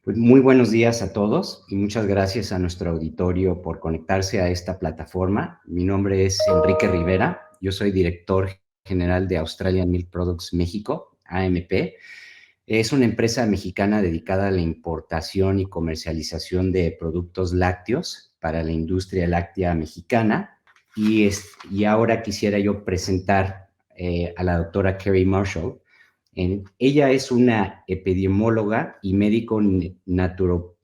Pues muy buenos días a todos y muchas gracias a nuestro auditorio por conectarse a esta plataforma. Mi nombre es Enrique Rivera, yo soy director general de Australian Milk Products México, AMP. Es una empresa mexicana dedicada a la importación y comercialización de productos lácteos para la industria láctea mexicana. Y ahora quisiera yo presentar a la doctora Keri Marshall. Ella es una epidemióloga y médico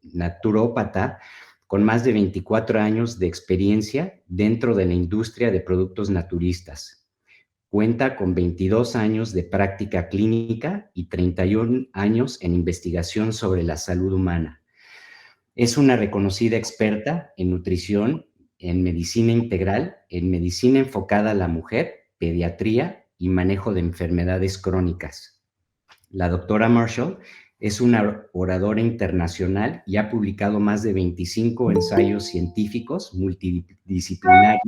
naturópata con más de 24 años de experiencia dentro de la industria de productos naturistas. Cuenta con 22 años de práctica clínica y 31 años en investigación sobre la salud humana. Es una reconocida experta en nutrición, en medicina integral, en medicina enfocada a la mujer, pediatría y manejo de enfermedades crónicas. La doctora Marshall es una oradora internacional y ha publicado más de 25 ensayos científicos multidisciplinarios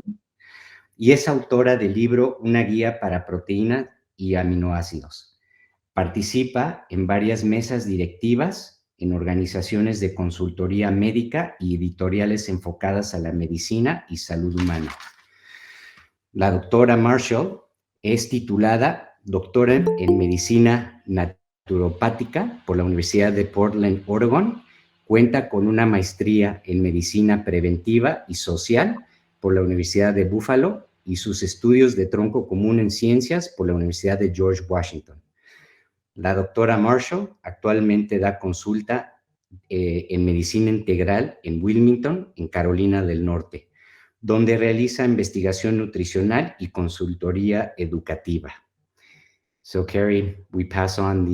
y es autora del libro Una guía para proteínas y aminoácidos. Participa en varias mesas directivas en organizaciones de consultoría médica y editoriales enfocadas a la medicina y salud humana. La doctora Marshall es titulada doctora en medicina naturopática por la Universidad de Portland, Oregon. Cuenta con una maestría en medicina preventiva y social por la Universidad de Buffalo y sus estudios de tronco común en ciencias por la Universidad de George Washington. La doctora Marshall actualmente da consulta en medicina integral en Wilmington, en Carolina del Norte, donde realiza investigación nutricional y consultoría educativa. So, Keri, we pass on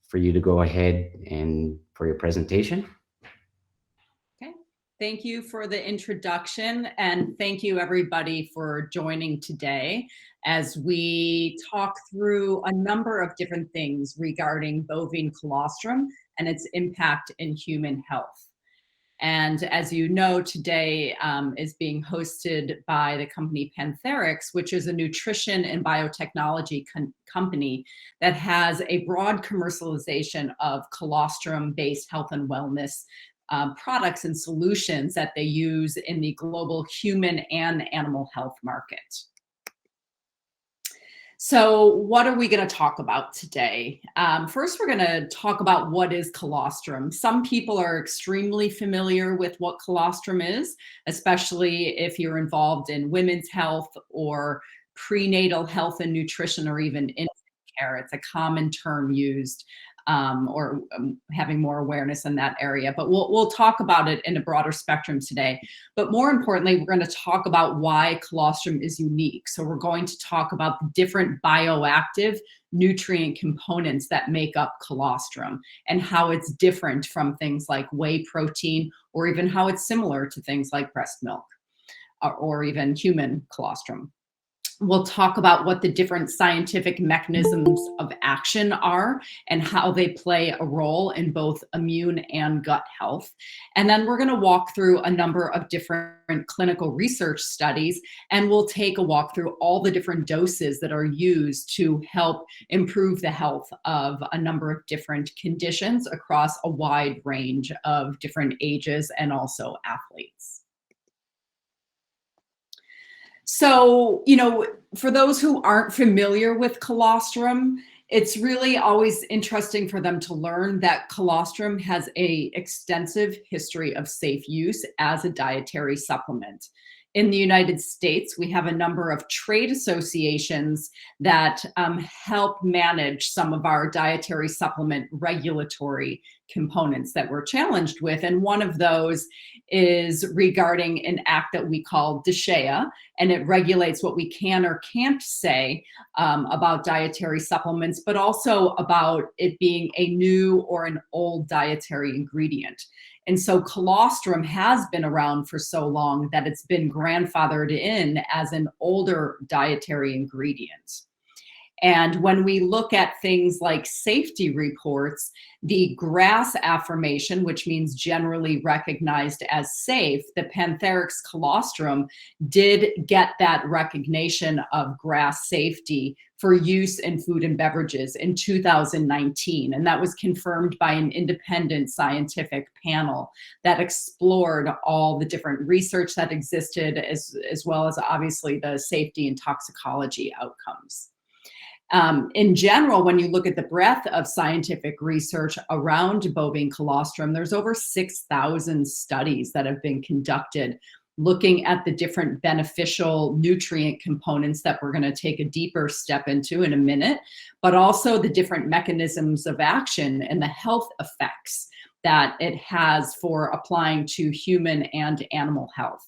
for you to go ahead and for your presentation. Okay, thank you for the introduction, and thank you everybody for joining today as we talk through a number of different things regarding bovine colostrum and its impact in human health. And as you know, today is being hosted by the company Pantherix, which is a nutrition and biotechnology company that has a broad commercialization of colostrum-based health and wellness products and solutions that they use in the global human and animal health market. So what are we going to talk about today? First, we're going to talk about what is colostrum. Some people are extremely familiar with what colostrum is, especially if you're involved in women's health or prenatal health and nutrition, or even infant care. It's a common term used, or having more awareness in that area. But we'll talk about it in a broader spectrum today. But more importantly, we're going to talk about why colostrum is unique. So we're going to talk about the different bioactive nutrient components that make up colostrum and how it's different from things like whey protein, or even how it's similar to things like breast milk or even human colostrum. We'll talk about what the different scientific mechanisms of action are and how they play a role in both immune and gut health. And then we're going to walk through a number of different clinical research studies, and we'll take a walk through all the different doses that are used to help improve the health of a number of different conditions across a wide range of different ages and also athletes. So, for those who aren't familiar with colostrum, it's really always interesting for them to learn that colostrum has an extensive history of safe use as a dietary supplement. In the United States, we have a number of trade associations that help manage some of our dietary supplement regulatory components that we're challenged with. And one of those is regarding an act that we call DSHEA, and it regulates what we can or can't say about dietary supplements, but also about it being a new or an old dietary ingredient. And so colostrum has been around for so long that it's been grandfathered in as an older dietary ingredient. And when we look at things like safety reports, the GRAS affirmation, which means generally recognized as safe, the Pantherix colostrum did get that recognition of GRAS safety for use in food and beverages in 2019. And that was confirmed by an independent scientific panel that explored all the different research that existed, as well as obviously the safety and toxicology outcomes. In general, when you look at the breadth of scientific research around bovine colostrum, there's over 6,000 studies that have been conducted looking at the different beneficial nutrient components that we're going to take a deeper step into in a minute, but also the different mechanisms of action and the health effects that it has for applying to human and animal health.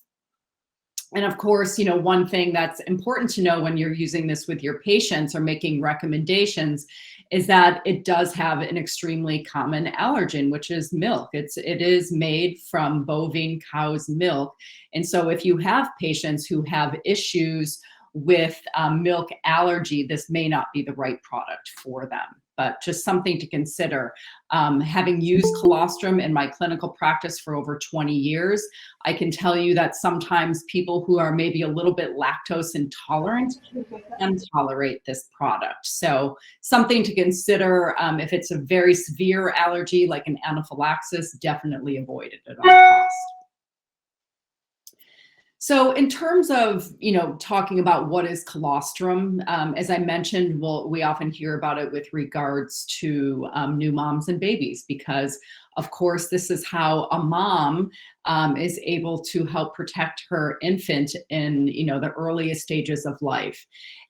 And of course, one thing that's important to know when you're using this with your patients or making recommendations is that it does have an extremely common allergen, which is milk. It is made from bovine cow's milk. And so if you have patients who have issues with milk allergy, this may not be the right product for them. But just something to consider. Having used colostrum in my clinical practice for over 20 years, I can tell you that sometimes people who are maybe a little bit lactose intolerant can tolerate this product. So something to consider. If it's a very severe allergy like an anaphylaxis, definitely avoid it at all costs. So in terms of, talking about what is colostrum, as I mentioned, we often hear about it with regards to new moms and babies, because of course, this is how a mom is able to help protect her infant in, the earliest stages of life.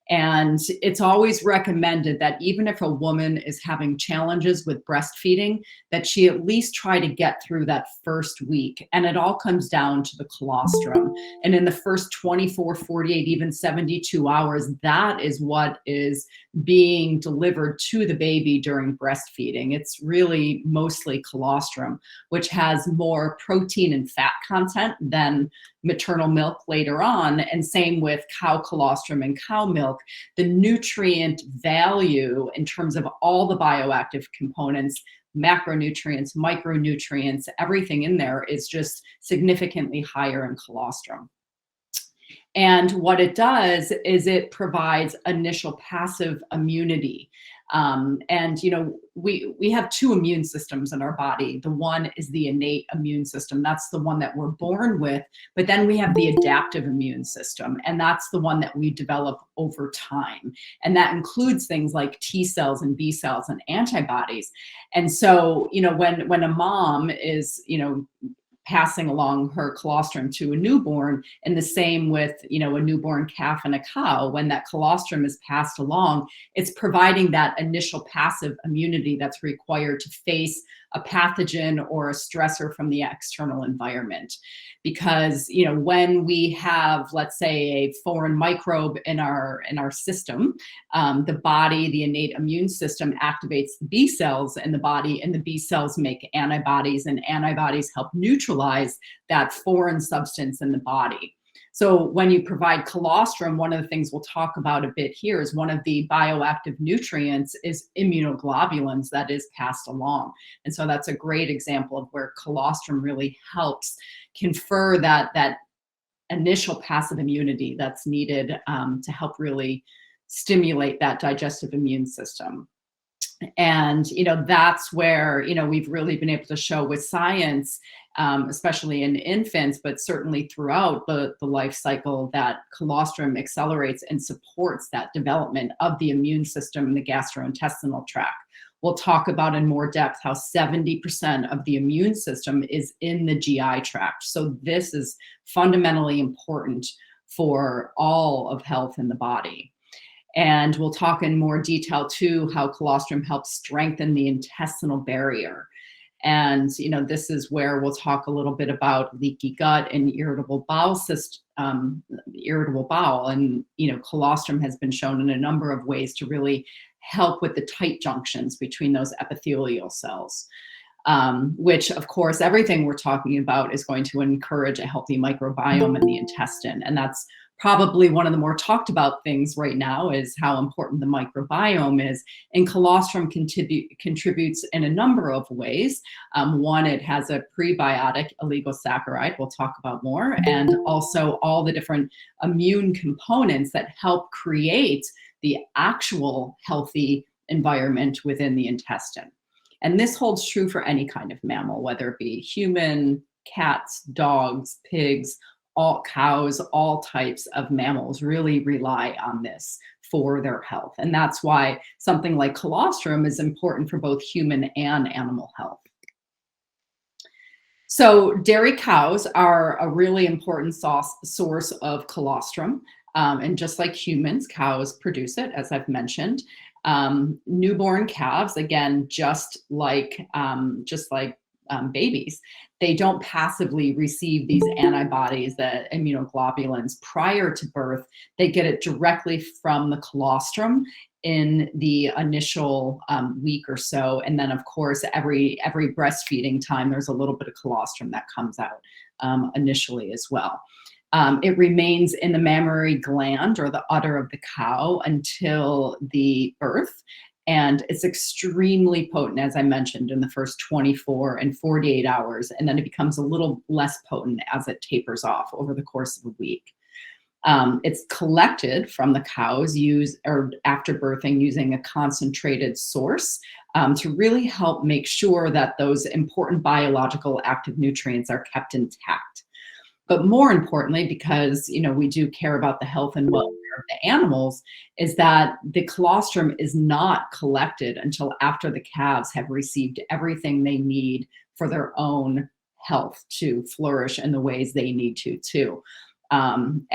And it's always recommended that even if a woman is having challenges with breastfeeding, that she at least try to get through that first week. And it all comes down to the colostrum. And in the first 24, 48, even 72 hours, that is what is being delivered to the baby during breastfeeding. It's really mostly colostrum, which has more protein and fat content than maternal milk later on, and same with cow colostrum and cow milk. The nutrient value in terms of all the bioactive components, macronutrients, micronutrients, everything in there is just significantly higher in colostrum. And what it does is it provides initial passive immunity. We have two immune systems in our body. The one is the innate immune system. That's the one that we're born with. But then we have the adaptive immune system, and that's the one that we develop over time. And that includes things like T cells and B cells and antibodies. And so, when a mom is, passing along her colostrum to a newborn, and the same with a newborn calf and a cow, when that colostrum is passed along, it's providing that initial passive immunity that's required to face a pathogen or a stressor from the external environment. Because when we have, let's say, a foreign microbe in our system, the body, the innate immune system, activates the B cells in the body, and the B cells make antibodies, and antibodies help neutralize that foreign substance in the body. So when you provide colostrum, one of the things we'll talk about a bit here is one of the bioactive nutrients is immunoglobulins that is passed along. And so that's a great example of where colostrum really helps confer that initial passive immunity that's needed to help really stimulate that digestive immune system. And, that's where, we've really been able to show with science, especially in infants, but certainly throughout the life cycle, that colostrum accelerates and supports that development of the immune system in the gastrointestinal tract. We'll talk about in more depth how 70% of the immune system is in the GI tract. So this is fundamentally important for all of health in the body. And we'll talk in more detail too how colostrum helps strengthen the intestinal barrier. And this is where we'll talk a little bit about leaky gut and irritable bowel system, irritable bowel. And colostrum has been shown in a number of ways to really help with the tight junctions between those epithelial cells. Which, of course, everything we're talking about is going to encourage a healthy microbiome in the intestine. And that's probably one of the more talked about things right now, is how important the microbiome is. And colostrum contributes in a number of ways. One, it has a prebiotic oligosaccharide, we'll talk about more, and also all the different immune components that help create the actual healthy environment within the intestine. And this holds true for any kind of mammal, whether it be human, cats, dogs, pigs, all cows, all types of mammals really rely on this for their health. And that's why something like colostrum is important for both human and animal health. So dairy cows are a really important source of colostrum. And just like humans, cows produce it, as I've mentioned. Newborn calves, again, just like babies, they don't passively receive these antibodies, the immunoglobulins, prior to birth. They get it directly from the colostrum in the initial week or so. And then, of course, every breastfeeding time, there's a little bit of colostrum that comes out initially as well. It remains in the mammary gland or the udder of the cow until the birth. And it's extremely potent, as I mentioned, in the first 24 and 48 hours. And then it becomes a little less potent as it tapers off over the course of a week. It's collected from the cows after birthing using a concentrated source to really help make sure that those important biological active nutrients are kept intact. But more importantly, because we do care about the health and welfare of the animals, is that the colostrum is not collected until after the calves have received everything they need for their own health to flourish in the ways they need to too. And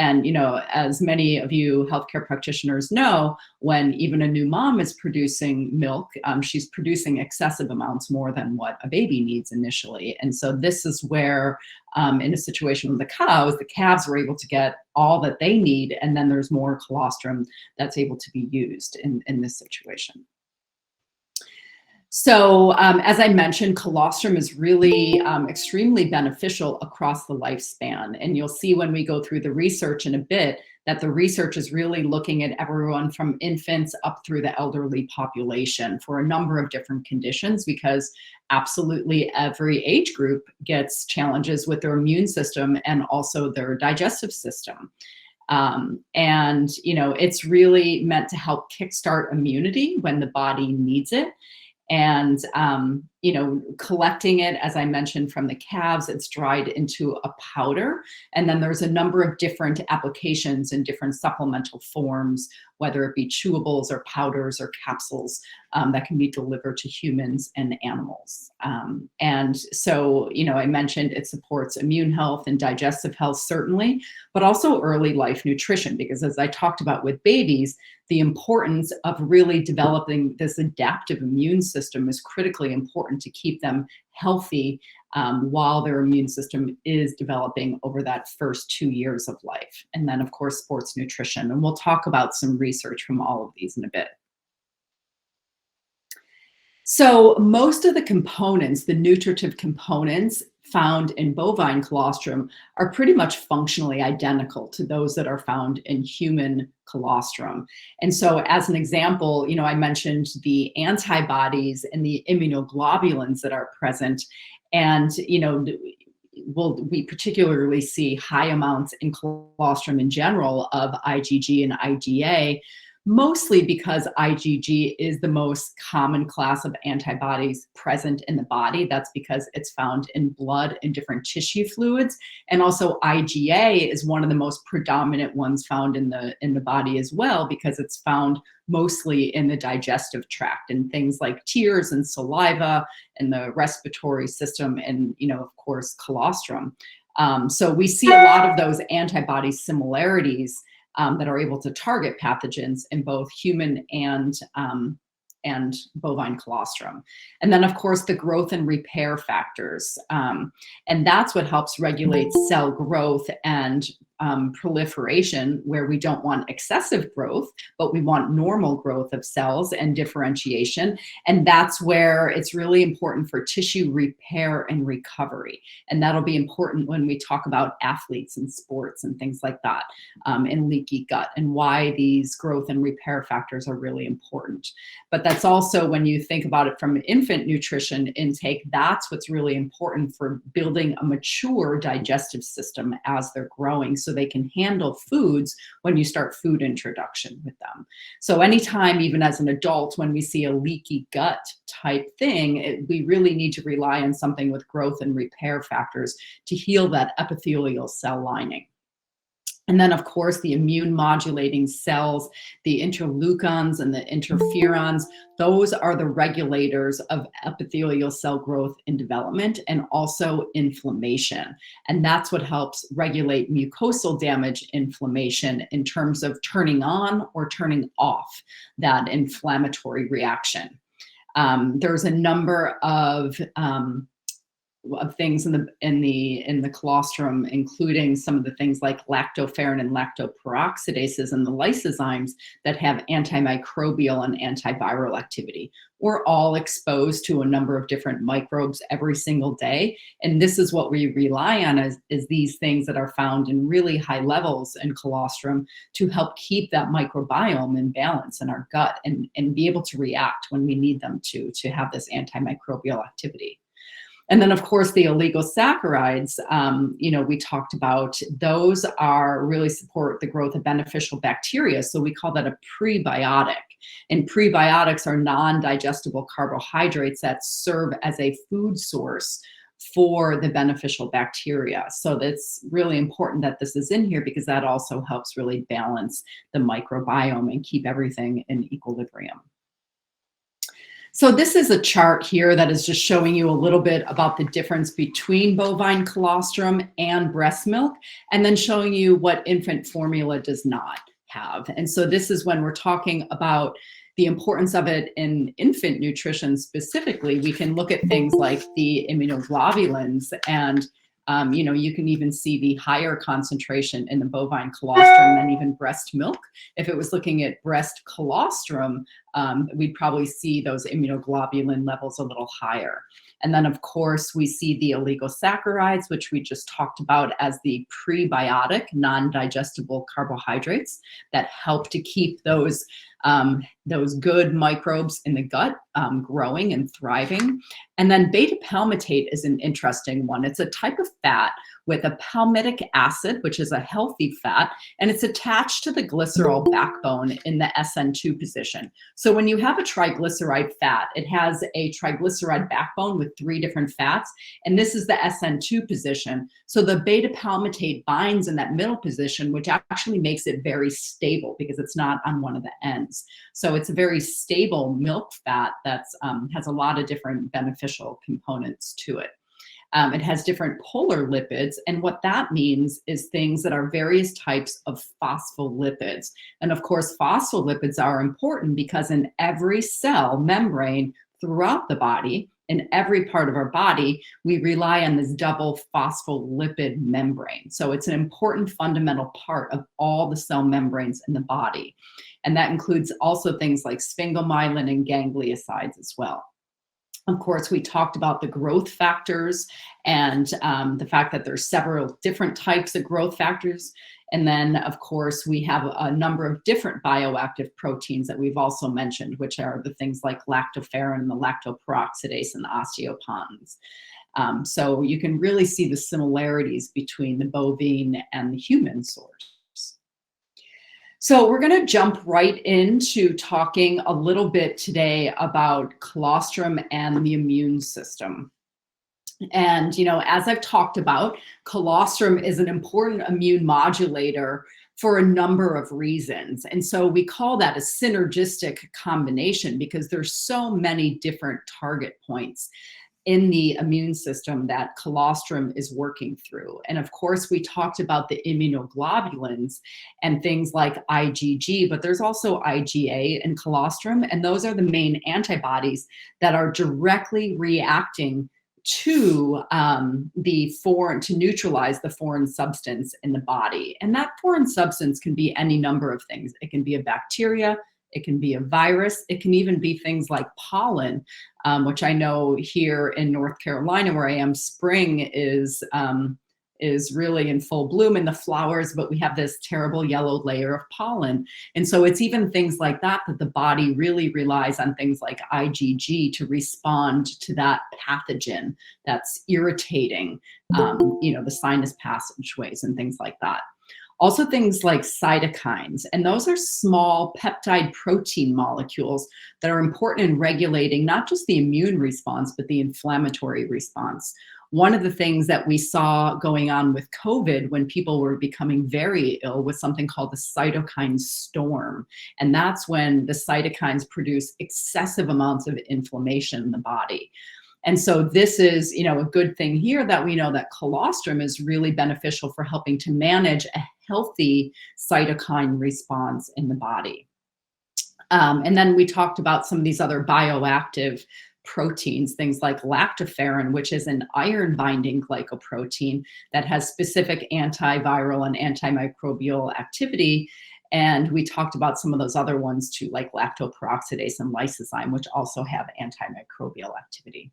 as many of you healthcare practitioners know, when even a new mom is producing milk, she's producing excessive amounts, more than what a baby needs initially. And so this is where, in a situation with the cows, the calves are able to get all that they need, and then there's more colostrum that's able to be used in this situation. So as I mentioned, colostrum is really extremely beneficial across the lifespan. And you'll see when we go through the research in a bit that the research is really looking at everyone from infants up through the elderly population for a number of different conditions, because absolutely every age group gets challenges with their immune system and also their digestive system. It's really meant to help kickstart immunity when the body needs it. And, collecting it, as I mentioned, from the calves, it's dried into a powder. And then there's a number of different applications in different supplemental forms, whether it be chewables or powders or capsules that can be delivered to humans and animals. I mentioned it supports immune health and digestive health, certainly, but also early life nutrition, because as I talked about with babies, the importance of really developing this adaptive immune system is critically important to keep them healthy while their immune system is developing over that first 2 years of life. And then, of course, sports nutrition. And we'll talk about some research from all of these in a bit. So most of the components, the nutritive components found in bovine colostrum, are pretty much functionally identical to those that are found in human colostrum. And so as an example, I mentioned the antibodies and the immunoglobulins that are present. And, we particularly see high amounts in colostrum in general of IgG and IgA, mostly because IgG is the most common class of antibodies present in the body. That's because it's found in blood and different tissue fluids. And also IgA is one of the most predominant ones found in the body as well, because it's found mostly in the digestive tract and things like tears and saliva and the respiratory system and, of course, colostrum. So we see a lot of those antibody similarities that are able to target pathogens in both human and bovine colostrum. And then, of course, the growth and repair factors. And that's what helps regulate cell growth and proliferation, where we don't want excessive growth, but we want normal growth of cells and differentiation. And that's where it's really important for tissue repair and recovery. And that'll be important when we talk about athletes and sports and things like that, and leaky gut, and why these growth and repair factors are really important. But that's also, when you think about it from an infant nutrition intake, that's what's really important for building a mature digestive system as they're growing, so they can handle foods when you start food introduction with them. So anytime, even as an adult, when we see a leaky gut type thing, we really need to rely on something with growth and repair factors to heal that epithelial cell lining. And then, of course, the immune modulating cells, the interleukins and the interferons, those are the regulators of epithelial cell growth and development, and also inflammation. And that's what helps regulate mucosal damage inflammation in terms of turning on or turning off that inflammatory reaction. There's a number of things in the colostrum, including some of the things like lactoferrin and lactoperoxidases and the lysozymes that have antimicrobial and antiviral activity. We're all exposed to a number of different microbes every single day, and this is what we rely on is these things that are found in really high levels in colostrum to help keep that microbiome in balance in our gut and be able to react when we need them to have this antimicrobial activity. And then, of course, the oligosaccharides, we talked about, those really support the growth of beneficial bacteria. So we call that a prebiotic. And prebiotics are non-digestible carbohydrates that serve as a food source for the beneficial bacteria. So it's really important that this is in here because that also helps really balance the microbiome and keep everything in equilibrium. So this is a chart here that is just showing you a little bit about the difference between bovine colostrum and breast milk, and then showing you what infant formula does not have. And so this is when we're talking about the importance of it in infant nutrition specifically. We can look at things like the immunoglobulins, and you can even see the higher concentration in the bovine colostrum than even breast milk. If it was looking at breast colostrum, we'd probably see those immunoglobulin levels a little higher. And then, of course, we see the oligosaccharides, which we just talked about as the prebiotic, non-digestible carbohydrates that help to keep those good microbes in the gut growing and thriving. And then beta palmitate is an interesting one. It's a type of fat with a palmitic acid, which is a healthy fat, and it's attached to the glycerol backbone in the SN2 position. So when you have a triglyceride fat, it has a triglyceride backbone with 3 different fats, and this is the SN2 position. So the beta palmitate binds in that middle position, which actually makes it very stable because it's not on one of the ends. So it's a very stable milk fat that has a lot of different beneficial components to it. It has different polar lipids, and what that means is things that are various types of phospholipids. And of course, phospholipids are important because in every cell membrane throughout the body, in every part of our body, we rely on this double phospholipid membrane. So it's an important fundamental part of all the cell membranes in the body. And that includes also things like sphingomyelin and gangliosides as well. Of course, we talked about the growth factors and the fact that there's several different types of growth factors. And then, of course, we have a number of different bioactive proteins that we've also mentioned, which are the things like lactoferrin and the lactoperoxidase and the osteoponins. So you can really see the similarities between the bovine and the human source. So we're going to jump right into talking a little bit today about colostrum and the immune system. And, as I've talked about, colostrum is an important immune modulator for a number of reasons. And so we call that a synergistic combination because there's so many different target points in the immune system that colostrum is working through. And of course, we talked about the immunoglobulins and things like IgG, but there's also IgA in colostrum, and those are the main antibodies that are directly reacting to to neutralize the foreign substance in the body. And that foreign substance can be any number of things. It can be a bacteria, it can be a virus, it can even be things like pollen, which I know here in North Carolina where I am, spring is really in full bloom in the flowers, but we have this terrible yellow layer of pollen. And so it's even things like that the body really relies on things like IgG to respond to that pathogen that's irritating, the sinus passageways and things like that. Also things like cytokines, and those are small peptide protein molecules that are important in regulating not just the immune response, but the inflammatory response. One of the things that we saw going on with COVID when people were becoming very ill was something called the cytokine storm. And that's when the cytokines produce excessive amounts of inflammation in the body. And so this is, a good thing here that we know that colostrum is really beneficial for helping to manage a healthy cytokine response in the body. And then we talked about some of these other bioactive proteins, things like lactoferrin, which is an iron binding glycoprotein that has specific antiviral and antimicrobial activity. And we talked about some of those other ones too, like lactoperoxidase and lysozyme, which also have antimicrobial activity.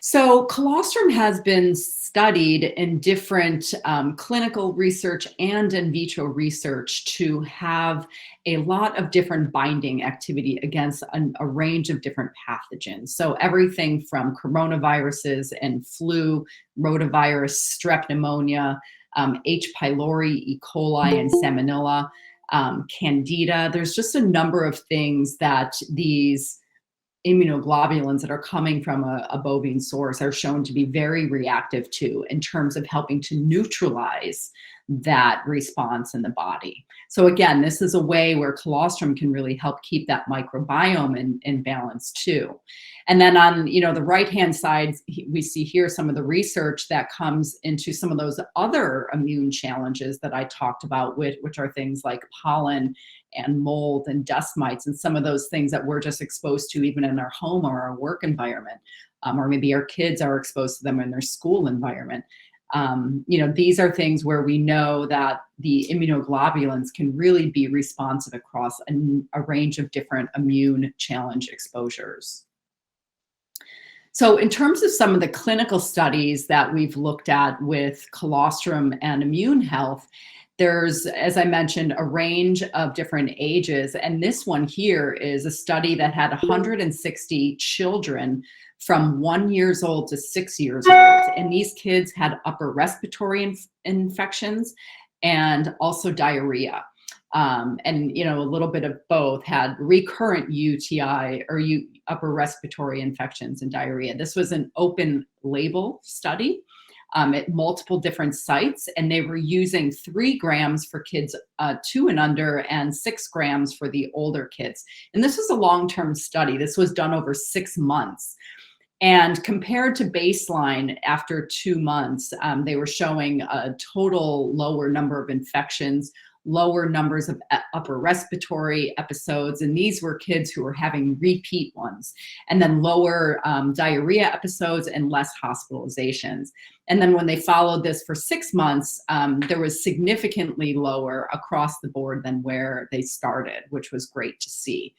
So colostrum has been studied in different clinical research and in vitro research to have a lot of different binding activity against a range of different pathogens. So everything from coronaviruses and flu, rotavirus, strep pneumonia, H. pylori, E. coli, and salmonella, candida. There's just a number of things that these immunoglobulins that are coming from a bovine source are shown to be very reactive to in terms of helping to neutralize that response in the body. So again, this is a way where colostrum can really help keep that microbiome in balance too. And then on the right-hand side, we see here some of the research that comes into some of those other immune challenges that I talked about, which are things like pollen and mold and dust mites and some of those things that we're just exposed to even in our home or our work environment, or maybe our kids are exposed to them in their school environment. These are things where we know that the immunoglobulins can really be responsive across a range of different immune challenge exposures. So in terms of some of the clinical studies that we've looked at with colostrum and immune health, there's, as I mentioned, a range of different ages. And this one here is a study that had 160 children from 1 year old to 6 years old. And these kids had upper respiratory infections and also diarrhea. And a little bit of both, had recurrent UTI or upper respiratory infections and diarrhea. This was an open label study at multiple different sites, and they were using 3 grams for kids 2 and under and 6 grams for the older kids. And this was a long-term study. This was done over 6 months. And compared to baseline after 2 months, they were showing a total lower number of infections, lower numbers of upper respiratory episodes, and these were kids who were having repeat ones, and then lower diarrhea episodes and less hospitalizations. And then when they followed this for 6 months, there was significantly lower across the board than where they started, which was great to see.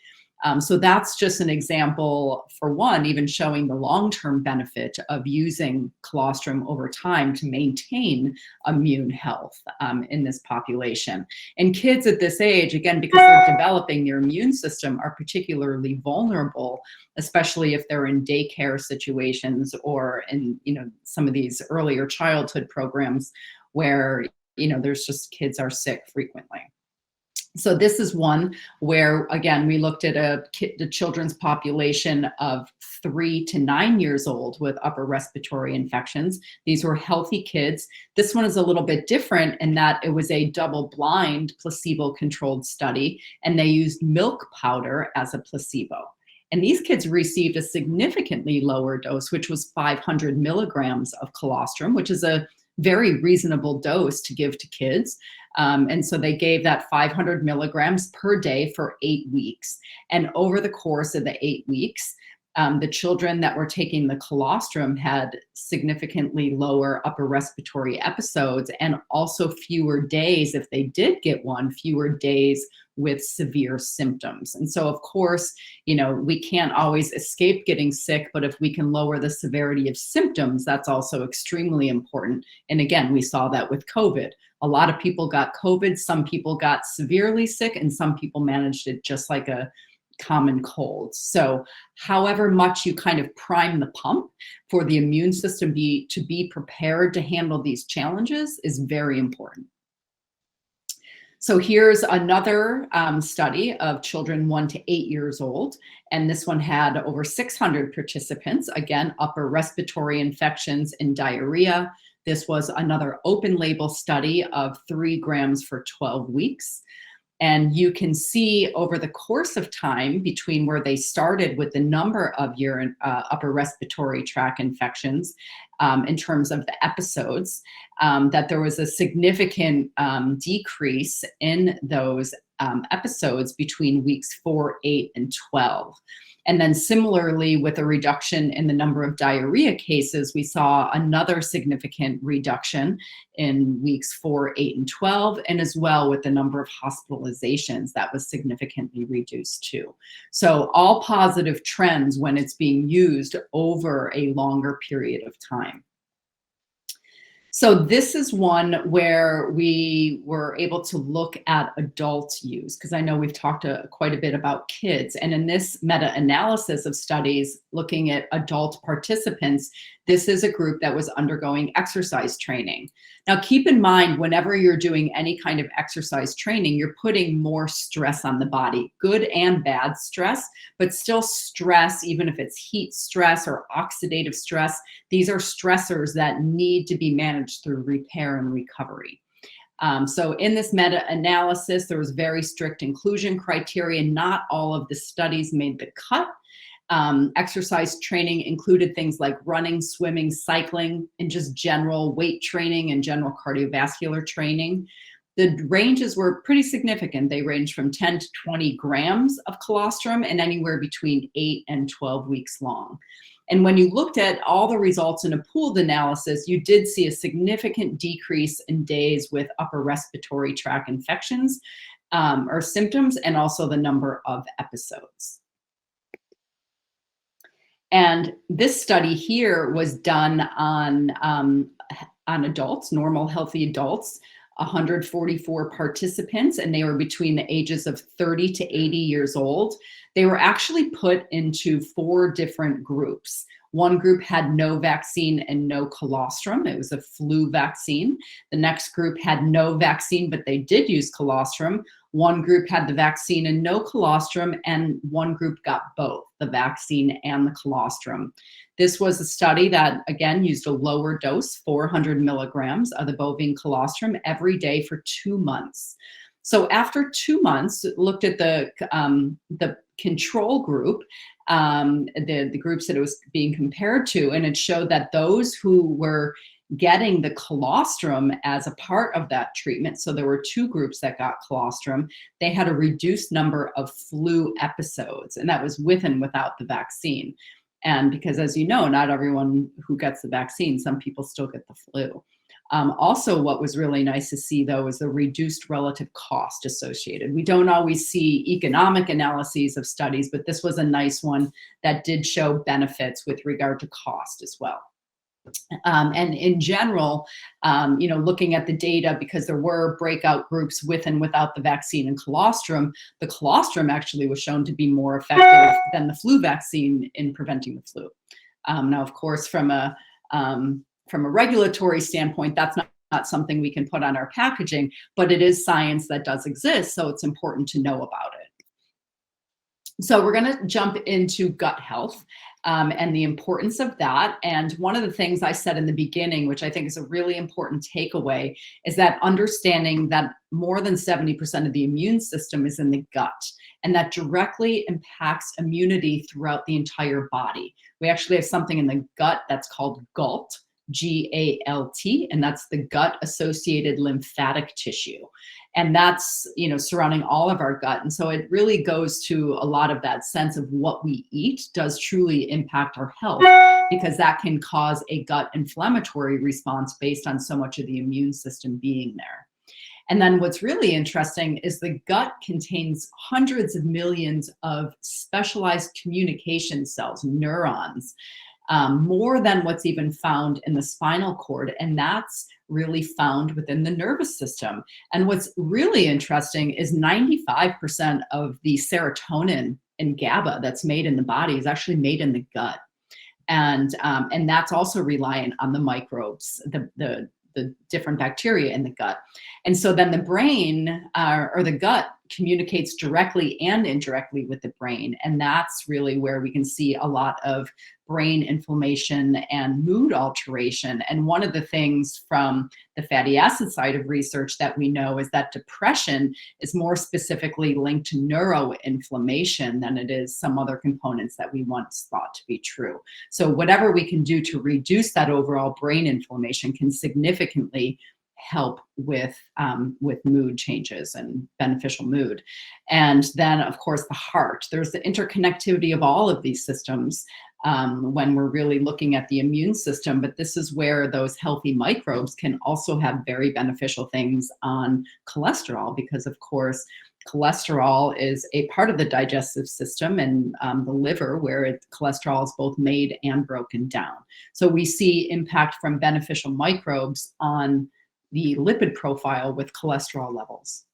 So that's just an example, for one, even showing the long-term benefit of using colostrum over time to maintain immune health in this population. And kids at this age, again, because they're developing their immune system, are particularly vulnerable, especially if they're in daycare situations or in some of these earlier childhood programs where there's just kids are sick frequently. So this is one where, again, we looked at the children's population of 3 to 9 years old with upper respiratory infections. These were healthy kids. This one is a little bit different in that it was a double-blind, placebo-controlled study, and they used milk powder as a placebo. And these kids received a significantly lower dose, which was 500 milligrams of colostrum, which is a very reasonable dose to give to kids. And so they gave that 500 milligrams per day for 8 weeks. And over the course of the 8 weeks, the children that were taking the colostrum had significantly lower upper respiratory episodes, and also fewer days, if they did get one, fewer days with severe symptoms. And so, of course, we can't always escape getting sick, but if we can lower the severity of symptoms, that's also extremely important. And again, we saw that with COVID. A lot of people got COVID, some people got severely sick, and some people managed it just like a common colds. So however much you kind of prime the pump for the immune system to be prepared to handle these challenges is very important. So here's another study of children 1 to 8 years old, and this one had over 600 participants, again, upper respiratory infections and diarrhea. This was another open label study of 3 grams for 12 weeks. And you can see over the course of time between where they started with the number of upper respiratory tract infections in terms of the episodes, that there was a significant decrease in those episodes between weeks 4, 8, and 12. And then similarly, with a reduction in the number of diarrhea cases, we saw another significant reduction in weeks 4, 8, and 12, and as well with the number of hospitalizations that was significantly reduced too. So all positive trends when it's being used over a longer period of time. So this is one where we were able to look at adult use, because I know we've talked quite a bit about kids. And in this meta-analysis of studies looking at adult participants, this is a group that was undergoing exercise training. Now, keep in mind, whenever you're doing any kind of exercise training, you're putting more stress on the body, good and bad stress, but still stress, even if it's heat stress or oxidative stress, these are stressors that need to be managed through repair and recovery. So in this meta-analysis, there was very strict inclusion criteria. Not all of the studies made the cut. Exercise training included things like running, swimming, cycling, and just general weight training and general cardiovascular training. The ranges were pretty significant. They ranged from 10 to 20 grams of colostrum and anywhere between 8 and 12 weeks long. And when you looked at all the results in a pooled analysis, you did see a significant decrease in days with upper respiratory tract infections or symptoms, and also the number of episodes. And this study here was done on adults, normal, healthy adults, 144 participants, and they were between the ages of 30 to 80 years old. They were actually put into 4 different groups. One group had no vaccine and no colostrum. It was a flu vaccine. The next group had no vaccine, but they did use colostrum. One group had the vaccine and no colostrum, and one group got both, the vaccine and the colostrum. This was a study that, again, used a lower dose, 400 milligrams of the bovine colostrum every day for 2 months. So after 2 months, looked at the control group, the groups that it was being compared to, and it showed that those who were getting the colostrum as a part of that treatment, so there were 2 groups that got colostrum, they had a reduced number of flu episodes, and that was with and without the vaccine. And because, as you know, not everyone who gets the vaccine, some people still get the flu. Also, what was really nice to see, though, is the reduced relative cost associated. We don't always see economic analyses of studies, but this was a nice one that did show benefits with regard to cost as well. And in general, looking at the data, because there were breakout groups with and without the vaccine and colostrum, the colostrum actually was shown to be more effective than the flu vaccine in preventing the flu. Now, of course, from a regulatory standpoint, that's not something we can put on our packaging, but it is science that does exist, so it's important to know about it. So we're going to jump into gut health and the importance of that. And one of the things I said in the beginning, which I think is a really important takeaway, is that understanding that more than 70% of the immune system is in the gut, and that directly impacts immunity throughout the entire body. We actually have something in the gut that's called GALT, G-A-L-T, and that's the gut-associated lymphatic tissue. And that's, surrounding all of our gut. And so it really goes to a lot of that sense of what we eat does truly impact our health, because that can cause a gut inflammatory response based on so much of the immune system being there. And then what's really interesting is the gut contains hundreds of millions of specialized communication cells, neurons, more than what's even found in the spinal cord. And that's really found within the nervous system. And what's really interesting is 95% of the serotonin and GABA that's made in the body is actually made in the gut. And that's also reliant on the microbes, the different bacteria in the gut. And so then the brain or the gut communicates directly and indirectly with the brain. And that's really where we can see a lot of brain inflammation and mood alteration. And one of the things from the fatty acid side of research that we know is that depression is more specifically linked to neuroinflammation than it is some other components that we once thought to be true. So whatever we can do to reduce that overall brain inflammation can significantly help with mood changes and beneficial mood. And then, of course, the heart. There's the interconnectivity of all of these systems when we're really looking at the immune system. But this is where those healthy microbes can also have very beneficial things on cholesterol, because, of course, cholesterol is a part of the digestive system and the liver, where cholesterol is both made and broken down. So we see impact from beneficial microbes on the lipid profile with cholesterol levels.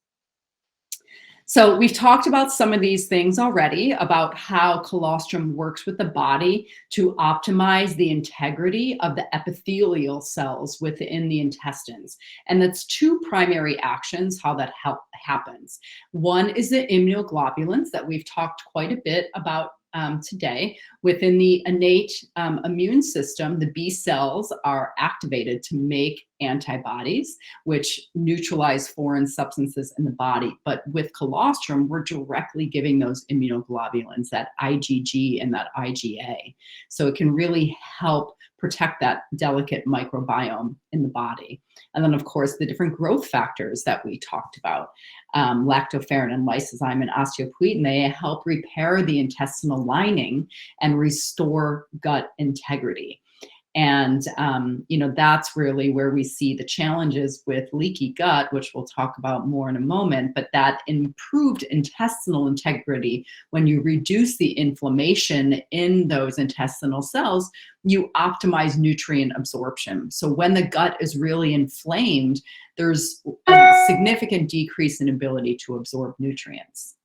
So we've talked about some of these things already, about how colostrum works with the body to optimize the integrity of the epithelial cells within the intestines. And that's two primary actions, how that happens. One is the immunoglobulins that we've talked quite a bit about today. Within the innate immune system, the B cells are activated to make antibodies, which neutralize foreign substances in the body. But with colostrum, we're directly giving those immunoglobulins, that IgG and that IgA. So it can really help protect that delicate microbiome in the body. And then, of course, the different growth factors that we talked about, lactoferrin and lysozyme and osteopoietin, they help repair the intestinal lining and restore gut integrity. And, that's really where we see the challenges with leaky gut, which we'll talk about more in a moment. But that improved intestinal integrity, when you reduce the inflammation in those intestinal cells, you optimize nutrient absorption. So when the gut is really inflamed, there's a significant decrease in ability to absorb nutrients.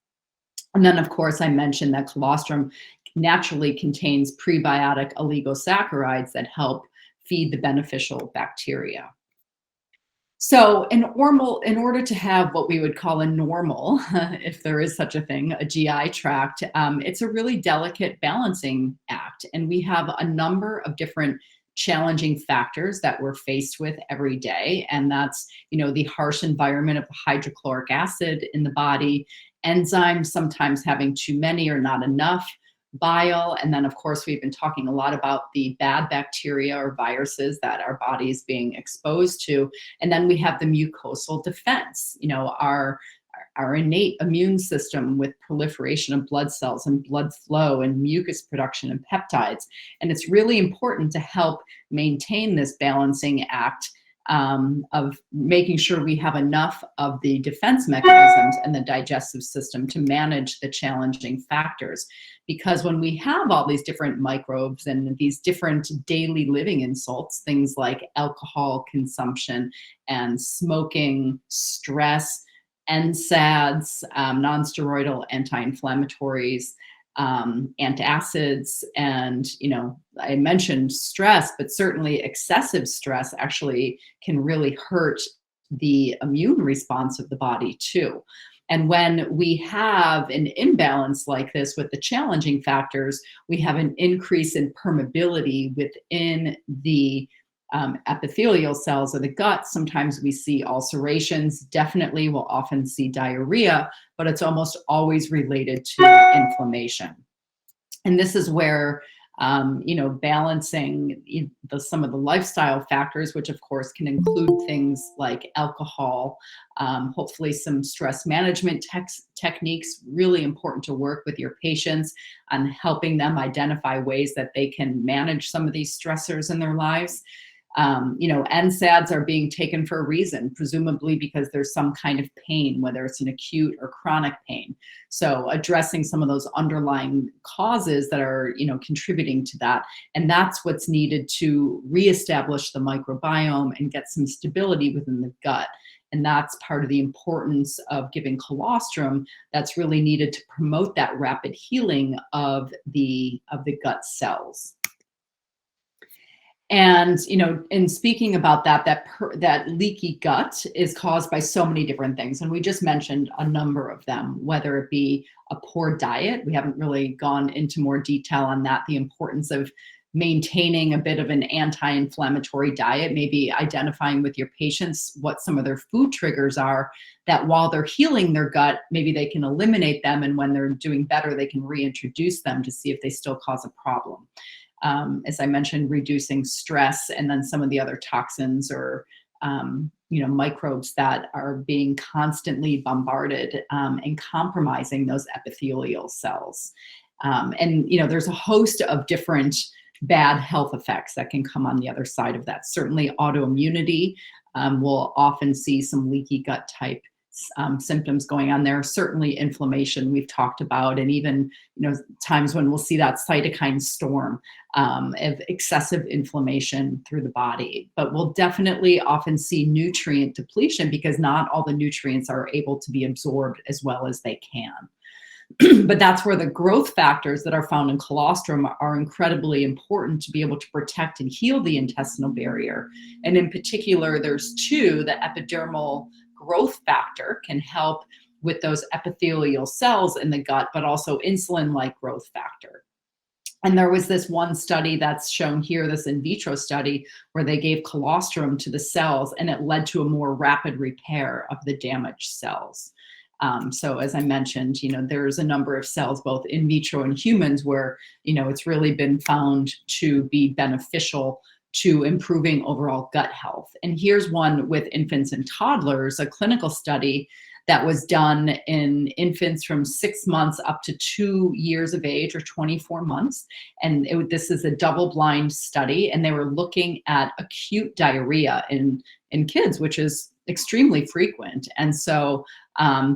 And then, of course, I mentioned that colostrum naturally contains prebiotic oligosaccharides that help feed the beneficial bacteria. So in order to have what we would call a normal, if there is such a thing, a GI tract, it's a really delicate balancing act. And we have a number of different challenging factors that we're faced with every day. And that's, the harsh environment of hydrochloric acid in the body, enzymes sometimes having too many or not enough, bile, and then, of course, we've been talking a lot about the bad bacteria or viruses that our body is being exposed to. And then we have the mucosal defense, our innate immune system with proliferation of blood cells and blood flow and mucus production and peptides. And it's really important to help maintain this balancing act of making sure we have enough of the defense mechanisms in the digestive system to manage the challenging factors. Because when we have all these different microbes and these different daily living insults, things like alcohol consumption and smoking, stress, NSAIDs, non-steroidal anti-inflammatories, antacids, and I mentioned stress, but certainly excessive stress actually can really hurt the immune response of the body too. And when we have an imbalance like this with the challenging factors, we have an increase in permeability within the epithelial cells of the gut. Sometimes we see ulcerations. Definitely we'll often see diarrhea, but it's almost always related to inflammation. And this is where balancing some of the lifestyle factors, which of course can include things like alcohol, hopefully some stress management techniques, really important to work with your patients on helping them identify ways that they can manage some of these stressors in their lives. NSAIDs are being taken for a reason, presumably because there's some kind of pain, whether it's an acute or chronic pain. So addressing some of those underlying causes that are, contributing to that. And that's what's needed to reestablish the microbiome and get some stability within the gut. And that's part of the importance of giving colostrum that's really needed to promote that rapid healing of the gut cells. And, in speaking about that leaky gut is caused by so many different things. And we just mentioned a number of them, whether it be a poor diet. We haven't really gone into more detail on that, the importance of maintaining a bit of an anti-inflammatory diet, maybe identifying with your patients what some of their food triggers are, that while they're healing their gut, maybe they can eliminate them. And when they're doing better, they can reintroduce them to see if they still cause a problem. As I mentioned, reducing stress, and then some of the other toxins or microbes that are being constantly bombarded and compromising those epithelial cells. And there's a host of different bad health effects that can come on the other side of that. Certainly autoimmunity, we'll often see some leaky gut type symptoms going on there. Certainly inflammation we've talked about, and even times when we'll see that cytokine storm of excessive inflammation through the body. But we'll definitely often see nutrient depletion because not all the nutrients are able to be absorbed as well as they can. But that's where the growth factors that are found in colostrum are incredibly important to be able to protect and heal the intestinal barrier. And in particular, there's two. The epidermal growth factor can help with those epithelial cells in the gut, but also insulin-like growth factor. And there was this one study that's shown here, this in vitro study, where they gave colostrum to the cells, and it led to a more rapid repair of the damaged cells. So as I mentioned, there's a number of cells, both in vitro and humans, where, it's really been found to be beneficial to improving overall gut health. And here's one with infants and toddlers, a clinical study that was done in infants from 6 months up to 2 years of age, or 24 months. And this is a double-blind study, and they were looking at acute diarrhea in kids, which is extremely frequent. And so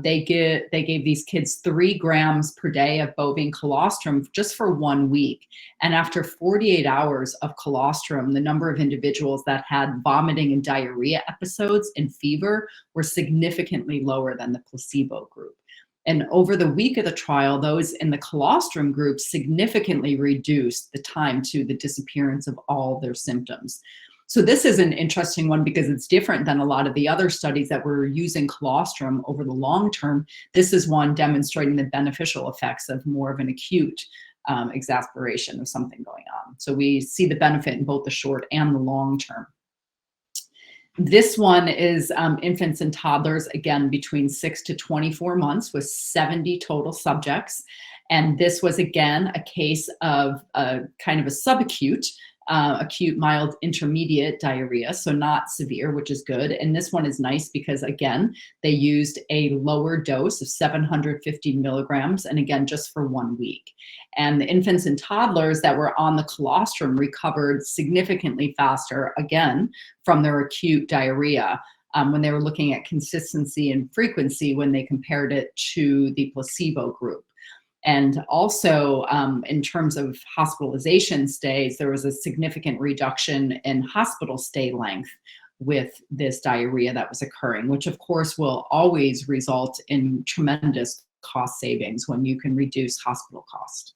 they gave these kids 3 grams per day of bovine colostrum just for 1 week. And after 48 hours of colostrum, the number of individuals that had vomiting and diarrhea episodes and fever were significantly lower than the placebo group. And over the week of the trial, those in the colostrum group significantly reduced the time to the disappearance of all their symptoms. So this is an interesting one because it's different than a lot of the other studies that were using colostrum over the long term. This is one demonstrating the beneficial effects of more of an acute exacerbation of something going on. So we see the benefit in both the short and the long term. This one is infants and toddlers, again, between 6 to 24 months, with 70 total subjects. And this was, again, a case of a kind of a subacute, acute, mild, intermediate diarrhea, so not severe, which is good. And this one is nice because, again, they used a lower dose of 750 milligrams, and again, just for 1 week. And the infants and toddlers that were on the colostrum recovered significantly faster, again, from their acute diarrhea when they were looking at consistency and frequency when they compared it to the placebo group. And also, in terms of hospitalization stays, there was a significant reduction in hospital stay length with this diarrhea that was occurring, which of course will always result in tremendous cost savings when you can reduce hospital cost.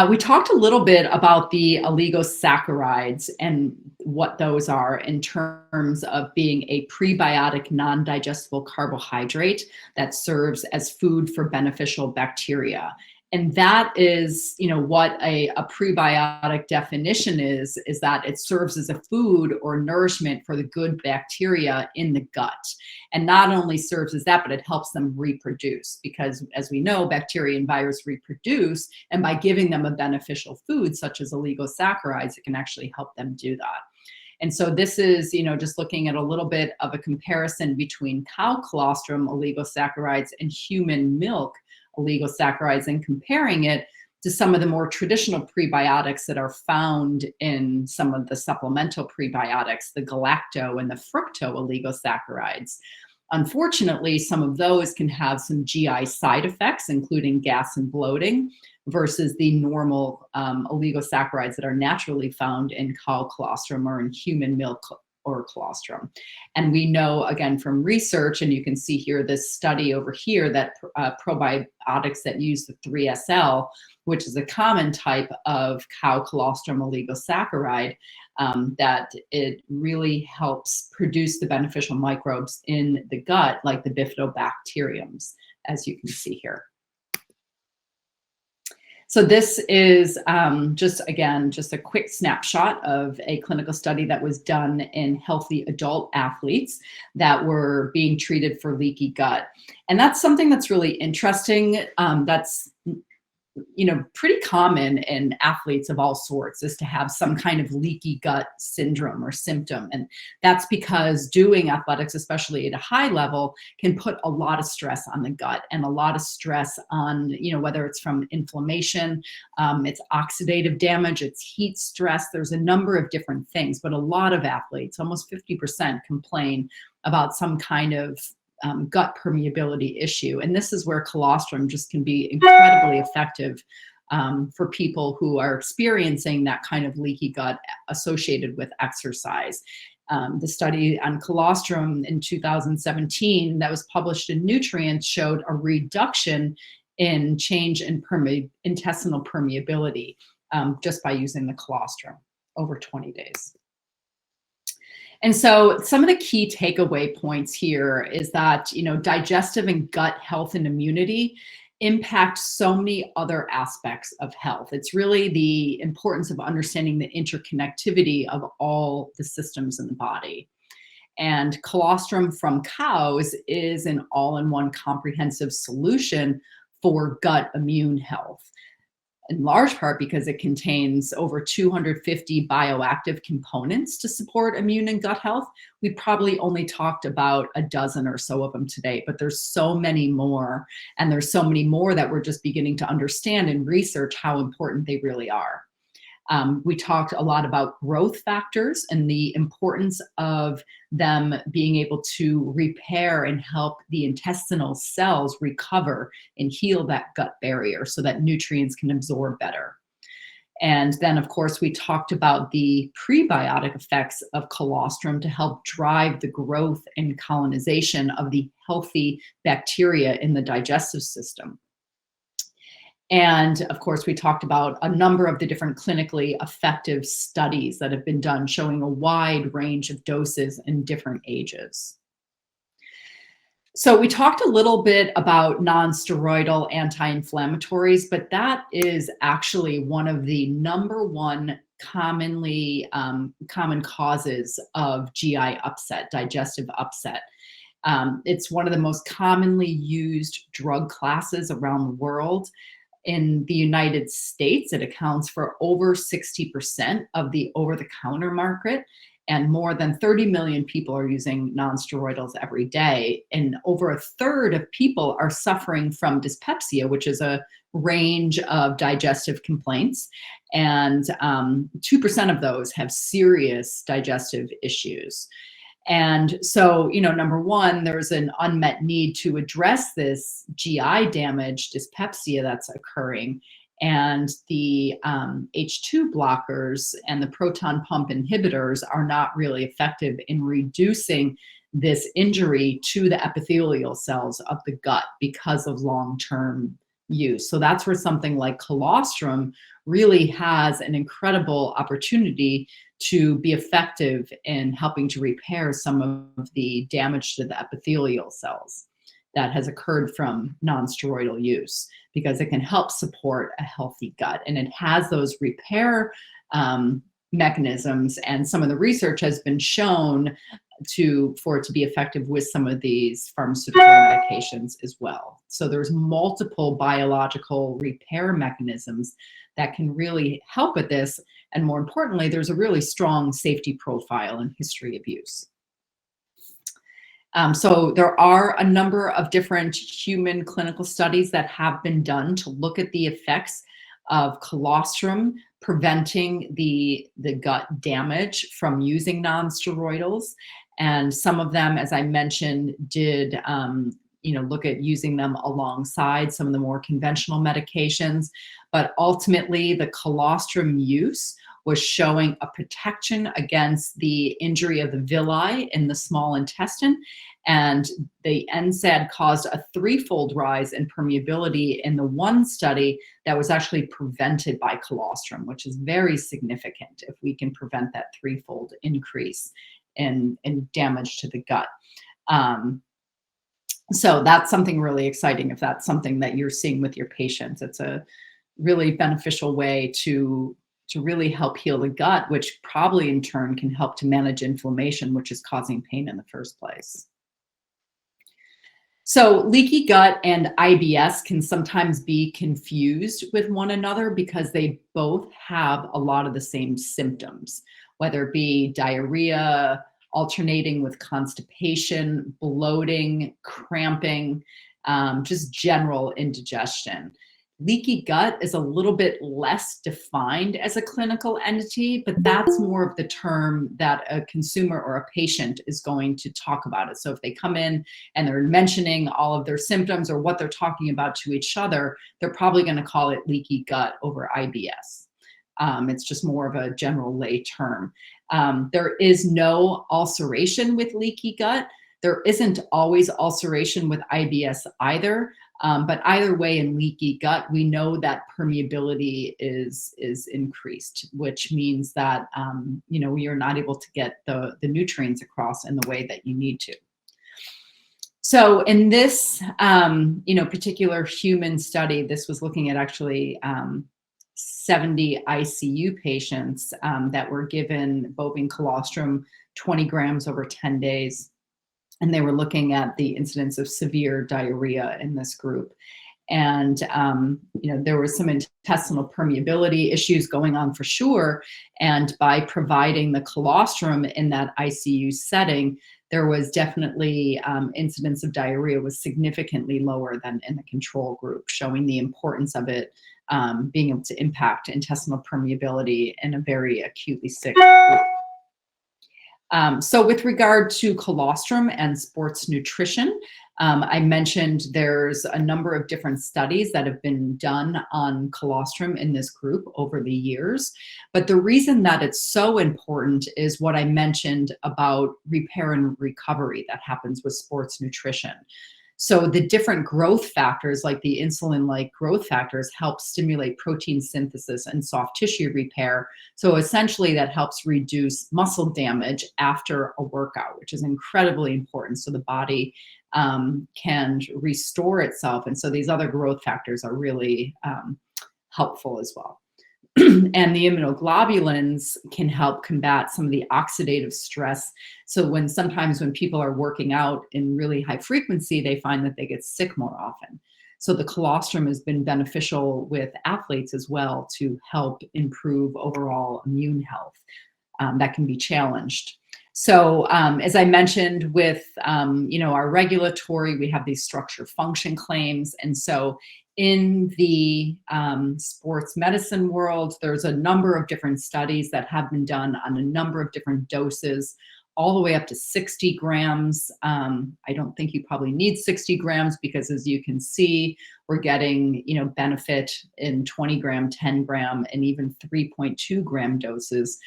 We talked a little bit about the oligosaccharides and what those are in terms of being a prebiotic, non-digestible carbohydrate that serves as food for beneficial bacteria. And that is, what a prebiotic definition is that it serves as a food or nourishment for the good bacteria in the gut. And not only serves as that, but it helps them reproduce because, as we know, bacteria and virus reproduce. And by giving them a beneficial food, such as oligosaccharides, it can actually help them do that. And so this is, just looking at a little bit of a comparison between cow colostrum oligosaccharides and human milk oligosaccharides and comparing it to some of the more traditional prebiotics that are found in some of the supplemental prebiotics, the galacto and the fructo oligosaccharides. Unfortunately, some of those can have some GI side effects, including gas and bloating, versus the normal oligosaccharides that are naturally found in cow colostrum or in human milk or colostrum. And we know, again, from research, and you can see here this study over here, that probiotics that use the 3SL, which is a common type of cow colostrum oligosaccharide, that it really helps produce the beneficial microbes in the gut, like the bifidobacteriums, as you can see here. So this is just a quick snapshot of a clinical study that was done in healthy adult athletes that were being treated for leaky gut. And that's something that's really interesting. That's pretty common in athletes of all sorts, is to have some kind of leaky gut syndrome or symptom. And that's because doing athletics, especially at a high level, can put a lot of stress on the gut, and a lot of stress on, whether it's from inflammation, it's oxidative damage, it's heat stress. There's a number of different things, but a lot of athletes, almost 50%, complain about some kind of gut permeability issue. And this is where colostrum just can be incredibly effective for people who are experiencing that kind of leaky gut associated with exercise. The study on colostrum in 2017 that was published in Nutrients showed a reduction in change in intestinal permeability just by using the colostrum over 20 days. And so some of the key takeaway points here is that, digestive and gut health and immunity impact so many other aspects of health. It's really the importance of understanding the interconnectivity of all the systems in the body. And colostrum from cows is an all-in-one comprehensive solution for gut immune health, in large part because it contains over 250 bioactive components to support immune and gut health. We probably only talked about a dozen or so of them today, but there's so many more, and there's so many more that we're just beginning to understand and research how important they really are. We talked a lot about growth factors and the importance of them being able to repair and help the intestinal cells recover and heal that gut barrier so that nutrients can absorb better. And then, of course, we talked about the prebiotic effects of colostrum to help drive the growth and colonization of the healthy bacteria in the digestive system. And of course, we talked about a number of the different clinically effective studies that have been done showing a wide range of doses in different ages. So we talked a little bit about non-steroidal anti-inflammatories, but that is actually one of the #1 common causes of GI upset, digestive upset. It's one of the most commonly used drug classes around the world. In the United States, it accounts for over 60% of the over-the-counter market, and more than 30 million people are using nonsteroidals every day. And over a third of people are suffering from dyspepsia, which is a range of digestive complaints. And 2% of those have serious digestive issues. And so, number one, there's an unmet need to address this GI damage, dyspepsia that's occurring. And the H2 blockers and the proton pump inhibitors are not really effective in reducing this injury to the epithelial cells of the gut because of long-term use. So that's where something like colostrum really has an incredible opportunity to be effective in helping to repair some of the damage to the epithelial cells that has occurred from non-steroidal use, because it can help support a healthy gut. And it has those repair mechanisms, and some of the research has been shown for it to be effective with some of these pharmaceutical medications as well. So there's multiple biological repair mechanisms that can really help with this. And more importantly, there's a really strong safety profile and history of use. So there are a number of different human clinical studies that have been done to look at the effects of colostrum preventing the gut damage from using non-steroidals. And some of them, as I mentioned, did look at using them alongside some of the more conventional medications. But ultimately, the colostrum use was showing a protection against the injury of the villi in the small intestine. And the NSAID caused a threefold rise in permeability in the one study that was actually prevented by colostrum, which is very significant if we can prevent that threefold increase in damage to the gut. So that's something really exciting if that's something that you're seeing with your patients. It's a really beneficial way to really help heal the gut, which probably in turn can help to manage inflammation, which is causing pain in the first place. So leaky gut and IBS can sometimes be confused with one another because they both have a lot of the same symptoms, whether it be diarrhea, alternating with constipation, bloating, cramping, just general indigestion. Leaky gut is a little bit less defined as a clinical entity, but that's more of the term that a consumer or a patient is going to talk about it. So if they come in and they're mentioning all of their symptoms or what they're talking about to each other, they're probably going to call it leaky gut over IBS. It's just more of a general lay term. There is no ulceration with leaky gut. There isn't always ulceration with IBS either. But either way, in leaky gut, we know that permeability is increased, which means that you're not able to get the nutrients across in the way that you need to. So in this particular human study, this was looking at actually 70 ICU patients that were given bovine colostrum 20 grams over 10 days. And they were looking at the incidence of severe diarrhea in this group. And, there was some intestinal permeability issues going on for sure. And by providing the colostrum in that ICU setting, there was definitely incidence of diarrhea was significantly lower than in the control group, showing the importance of it being able to impact intestinal permeability in a very acutely sick group. So with regard to colostrum and sports nutrition, I mentioned there's a number of different studies that have been done on colostrum in this group over the years. But the reason that it's so important is what I mentioned about repair and recovery that happens with sports nutrition. So the different growth factors, like the insulin-like growth factors, help stimulate protein synthesis and soft tissue repair. So essentially that helps reduce muscle damage after a workout, which is incredibly important so the body can restore itself. And so these other growth factors are really helpful as well. And the immunoglobulins can help combat some of the oxidative stress. So sometimes when people are working out in really high frequency, they find that they get sick more often. So the colostrum has been beneficial with athletes as well to help improve overall immune health that can be challenged. So as I mentioned with, our regulatory, we have these structure function claims. And so in the sports medicine world, there's a number of different studies that have been done on a number of different doses, all the way up to 60 grams. I don't think you probably need 60 grams because as you can see, we're getting, benefit in 20 gram, 10 gram, and even 3.2 gram doses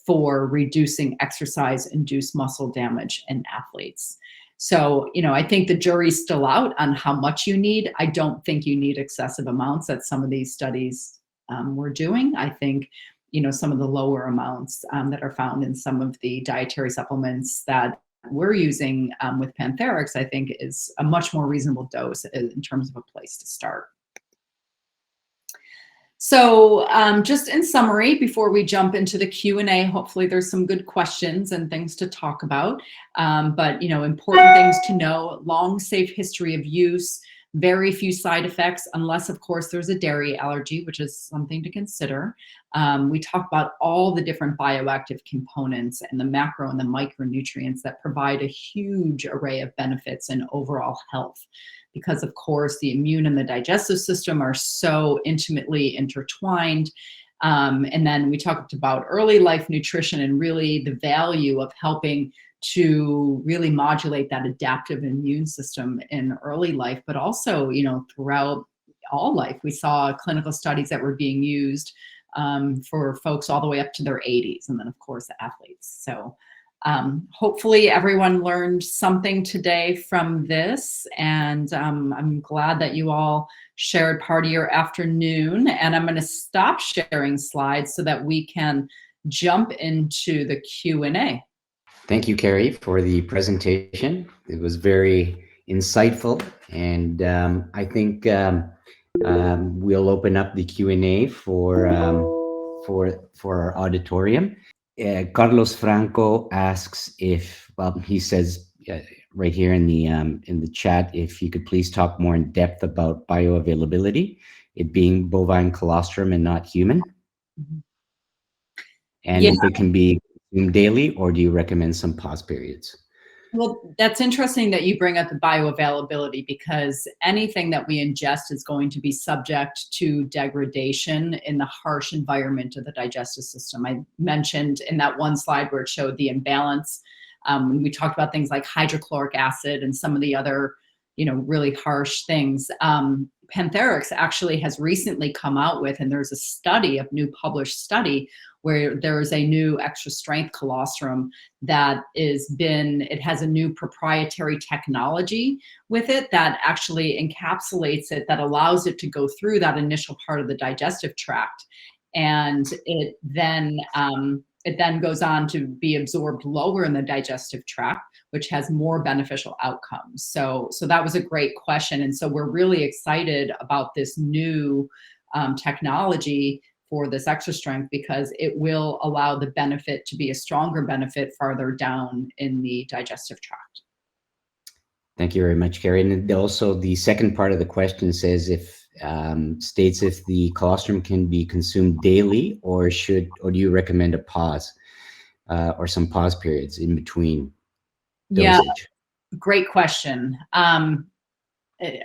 for reducing exercise-induced muscle damage in athletes. So, I think the jury's still out on how much you need. I don't think you need excessive amounts that some of these studies were doing. I think, some of the lower amounts that are found in some of the dietary supplements that we're using with Pantherix, I think is a much more reasonable dose in terms of a place to start. So just in summary, before we jump into the Q&A, hopefully there's some good questions and things to talk about. But, important things to know: long, safe history of use, very few side effects, unless, of course, there's a dairy allergy, which is something to consider. We talk about all the different bioactive components and the macro and the micronutrients that provide a huge array of benefits and overall health. Because, of course, the immune and the digestive system are so intimately intertwined. And then we talked about early life nutrition and really the value of helping to really modulate that adaptive immune system in early life, but also, throughout all life. We saw clinical studies that were being used for folks all the way up to their 80s, and then of course athletes. So hopefully everyone learned something today from this, and I'm glad that you all shared part of your afternoon, and I'm going to stop sharing slides so that we can jump into the Q&A. Thank you, Keri, for the presentation. It was very insightful, and I think we'll open up the Q&A for our auditorium. Carlos Franco asks if, well, he says right here in the chat, if you could please talk more in depth about bioavailability, it being bovine colostrum and not human, and if it can be consumed daily, or do you recommend some pause periods? Well, that's interesting that you bring up the bioavailability, because anything that we ingest is going to be subject to degradation in the harsh environment of the digestive system. I mentioned in that one slide where it showed the imbalance, when we talked about things like hydrochloric acid and some of the other, really harsh things. Pantherix actually has recently come out with, and there's a new published study where there is a new extra strength colostrum that it has a new proprietary technology with it that actually encapsulates it, that allows it to go through that initial part of the digestive tract. And it then goes on to be absorbed lower in the digestive tract, which has more beneficial outcomes. So that was a great question. And so we're really excited about this new technology for this extra strength, because it will allow the benefit to be a stronger benefit farther down in the digestive tract. Thank you very much, Keri. And also the second part of the question says states if the colostrum can be consumed daily, or do you recommend a pause or some pause periods in between dosage? Yeah, great question.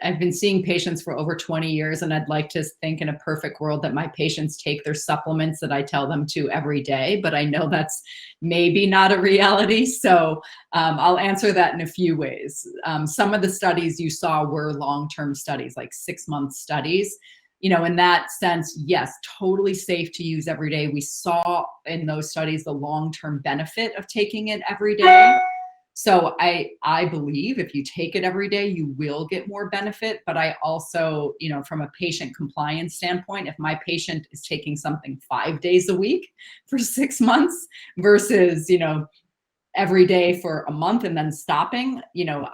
I've been seeing patients for over 20 years, and I'd like to think in a perfect world that my patients take their supplements that I tell them to every day, but I know that's maybe not a reality. So I'll answer that in a few ways. Some of the studies you saw were long-term studies, like 6-month studies. In that sense, yes, totally safe to use every day. We saw in those studies the long-term benefit of taking it every day. So I believe if you take it every day, you will get more benefit. But I also, from a patient compliance standpoint, if my patient is taking something 5 days a week for 6 months versus, every day for a month and then stopping,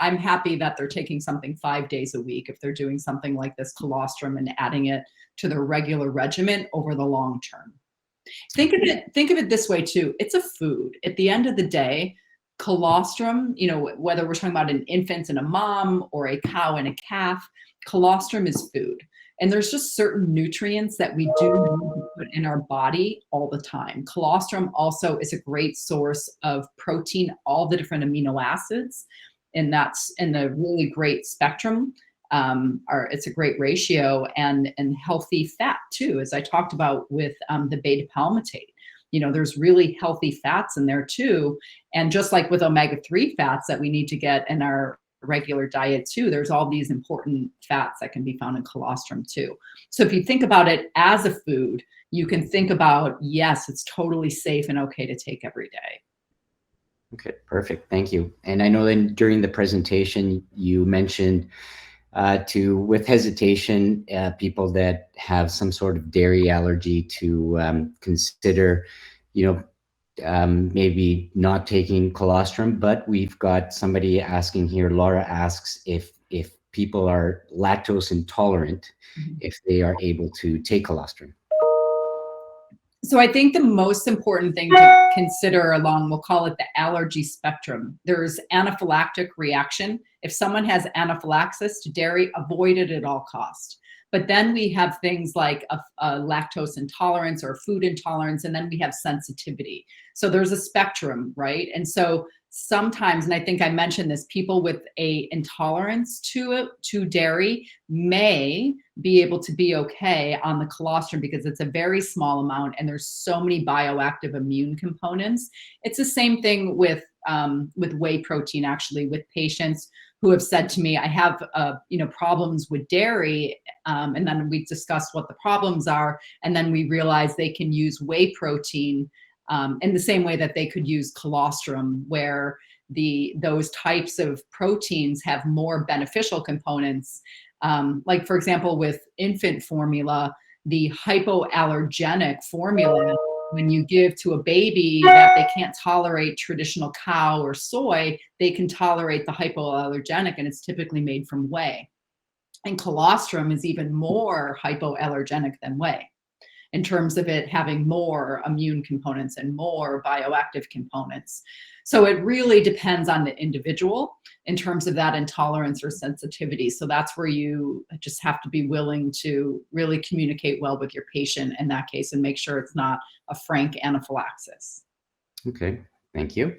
I'm happy that they're taking something 5 days a week if they're doing something like this colostrum and adding it to their regular regimen over the long term. Think of it this way too. It's a food. At the end of the day, colostrum, whether we're talking about an infant and a mom or a cow and a calf, colostrum is food. And there's just certain nutrients that we do need to put in our body all the time. Colostrum also is a great source of protein, all the different amino acids, and that's in the really great spectrum. It's a great ratio, and healthy fat too, as I talked about with the beta palmitate. There's really healthy fats in there too. And just like with omega-3 fats that we need to get in our regular diet too, there's all these important fats that can be found in colostrum too. So if you think about it as a food, you can think about, yes, it's totally safe and okay to take every day. Okay, perfect. Thank you. And I know that during the presentation, you mentioned with hesitation, people that have some sort of dairy allergy to consider, maybe not taking colostrum. But we've got somebody asking here. Laura asks if people are lactose intolerant, if they are able to take colostrum. So I think the most important thing to consider along, we'll call it the allergy spectrum, there's anaphylactic reaction. If someone has anaphylaxis to dairy, avoid it at all costs. But then we have things like a lactose intolerance or food intolerance, and then we have sensitivity. So there's a spectrum, right? And so sometimes, and I think I mentioned this, people with a intolerance to dairy may be able to be okay on the colostrum because it's a very small amount and there's so many bioactive immune components. It's the same thing with with whey protein, actually, with patients who have said to me, I have, problems with dairy. And then we discussed what the problems are. And then we realized they can use whey protein in the same way that they could use colostrum, where those types of proteins have more beneficial components. Like, for example, with infant formula, the hypoallergenic formula, when you give to a baby that they can't tolerate traditional cow or soy, they can tolerate the hypoallergenic, and it's typically made from whey. And colostrum is even more hypoallergenic than whey in terms of it having more immune components and more bioactive components. So it really depends on the individual in terms of that intolerance or sensitivity. So that's where you just have to be willing to really communicate well with your patient in that case and make sure it's not a frank anaphylaxis. Okay, thank you.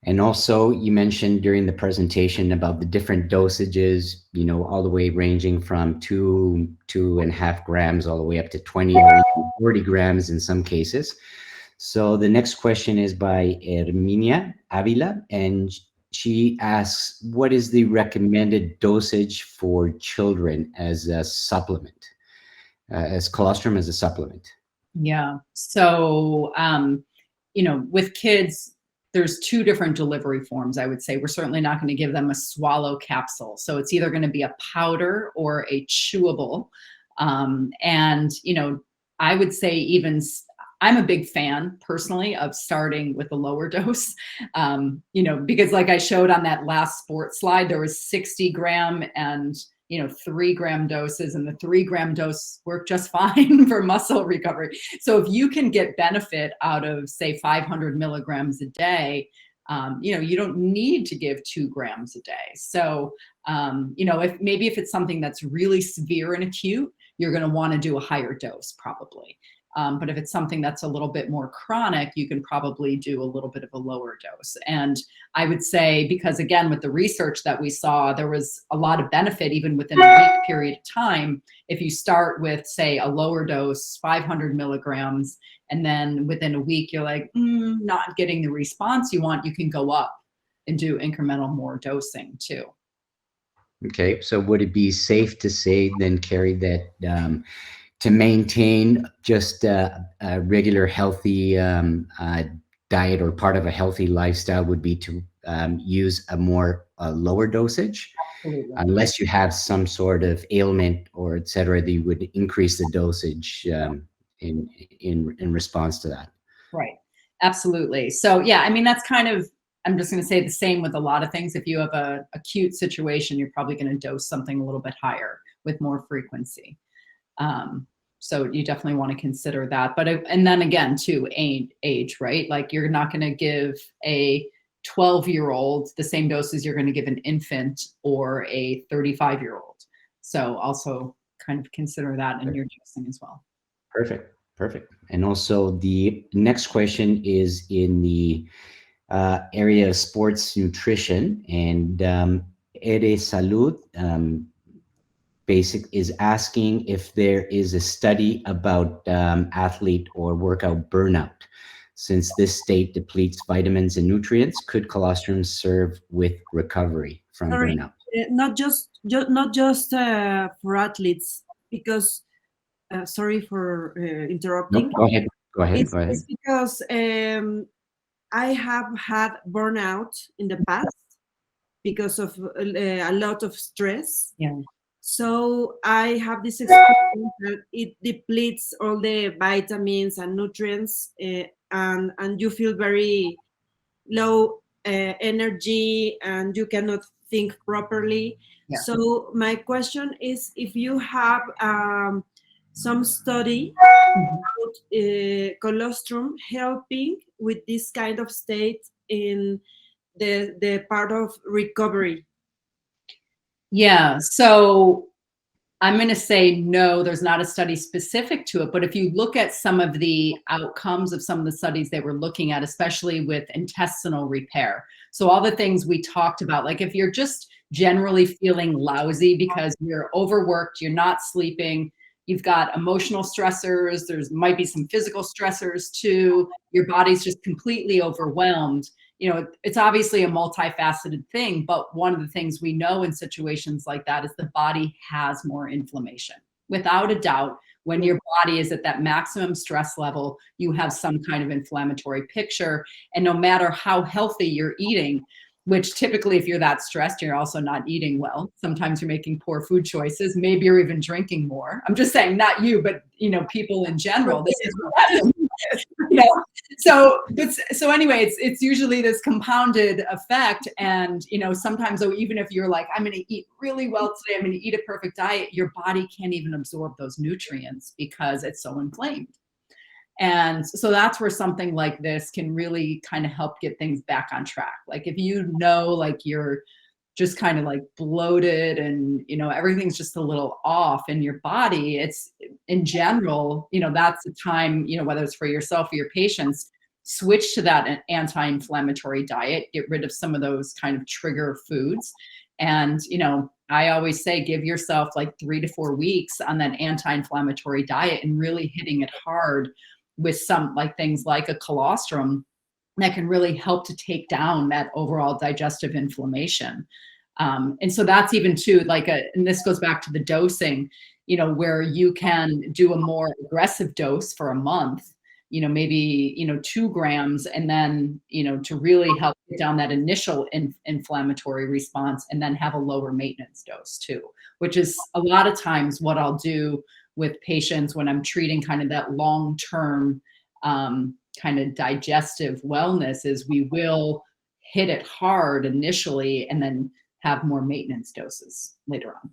And also, you mentioned during the presentation about the different dosages, all the way ranging from 2.5 grams all the way up to 20 or even 40 grams in some cases. So the next question is by Herminia Avila, and she asks, what is the recommended dosage for children as a supplement, as colostrum as a supplement? Yeah. So, with kids, there's two different delivery forms, I would say. We're certainly not going to give them a swallow capsule. So it's either going to be a powder or a chewable. And, I would say I'm a big fan personally of starting with a lower dose, because like I showed on that last sports slide, there was 60 gram and 3-gram doses, and the 3-gram dose worked just fine for muscle recovery. So if you can get benefit out of, say, 500 milligrams a day, you don't need to give 2 grams a day. So, if it's something that's really severe and acute, you're going to want to do a higher dose probably. But if it's something that's a little bit more chronic, you can probably do a little bit of a lower dose. And I would say, because again, with the research that we saw, there was a lot of benefit even within a week period of time. If you start with, say, a lower dose, 500 milligrams, and then within a week, you're like, not getting the response you want, you can go up and do incremental more dosing too. Okay, so would it be safe to say then, Keri, that to maintain just a regular healthy diet, or part of a healthy lifestyle, would be to use a lower dosage? Absolutely. Unless you have some sort of ailment or et cetera, that you would increase the dosage in response to that. Right. Absolutely. So yeah, that's kind of, I'm just going to say the same with a lot of things. If you have a acute situation, you're probably going to dose something a little bit higher with more frequency. So you definitely want to consider that. But and then again, too, age, right? Like, you're not going to give a 12-year-old the same dose as you're going to give an infant or a 35-year-old. So also kind of consider that in your dosing as well. Perfect. And also, the next question is in the area of sports nutrition, and Ere Salud is asking if there is a study about athlete or workout burnout. Since this state depletes vitamins and nutrients, could colostrum serve with recovery from burnout? Not just for athletes, because sorry for interrupting. No, go ahead. It's because I have had burnout in the past because of a lot of stress. Yeah. So I have this experience that it depletes all the vitamins and nutrients, and you feel very low energy, and you cannot think properly. Yeah. So my question is, if you have some study about colostrum helping with this kind of state in the part of recovery. Yeah. So I'm going to say no, there's not a study specific to it. But if you look at some of the outcomes of some of the studies they were looking at, especially with intestinal repair. So all the things we talked about, like if you're just generally feeling lousy because you're overworked, you're not sleeping, you've got emotional stressors, there's might be some physical stressors too, your body's just completely overwhelmed. it's obviously a multifaceted thing, but one of the things we know in situations like that is the body has more inflammation. Without a doubt, when your body is at that maximum stress level, you have some kind of inflammatory picture. And no matter how healthy you're eating, which typically if you're that stressed, you're also not eating well. Sometimes you're making poor food choices. Maybe you're even drinking more. I'm just saying, not you, but people in general. This is so anyway, it's usually this compounded effect. And sometimes though, even if you're like, I'm going to eat really well today, I'm going to eat a perfect diet, your body can't even absorb those nutrients because it's so inflamed. And so that's where something like this can really kind of help get things back on track. Like if like you're just kind of like bloated and everything's just a little off in your body, it's in general, that's the time, whether it's for yourself or your patients, switch to that anti-inflammatory diet, get rid of some of those kind of trigger foods. And I always say give yourself like 3 to 4 weeks on that anti-inflammatory diet and really hitting it hard with some like things like a colostrum that can really help to take down that overall digestive inflammation. And so that's even too and this goes back to the dosing, where you can do a more aggressive dose for a month, maybe 2 grams, and then to really help get down that initial inflammatory response, and then have a lower maintenance dose too, which is a lot of times what I'll do with patients when I'm treating kind of that long-term kind of digestive wellness, is we will hit it hard initially and then have more maintenance doses later on.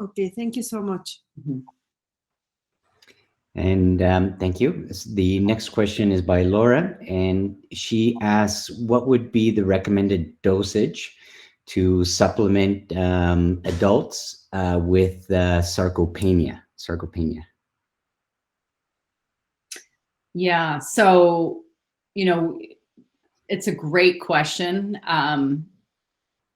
Okay, thank you so much. Mm-hmm. And thank you. The next question is by Laura, and she asks, what would be the recommended dosage to supplement adults with sarcopenia? Yeah, so it's a great question.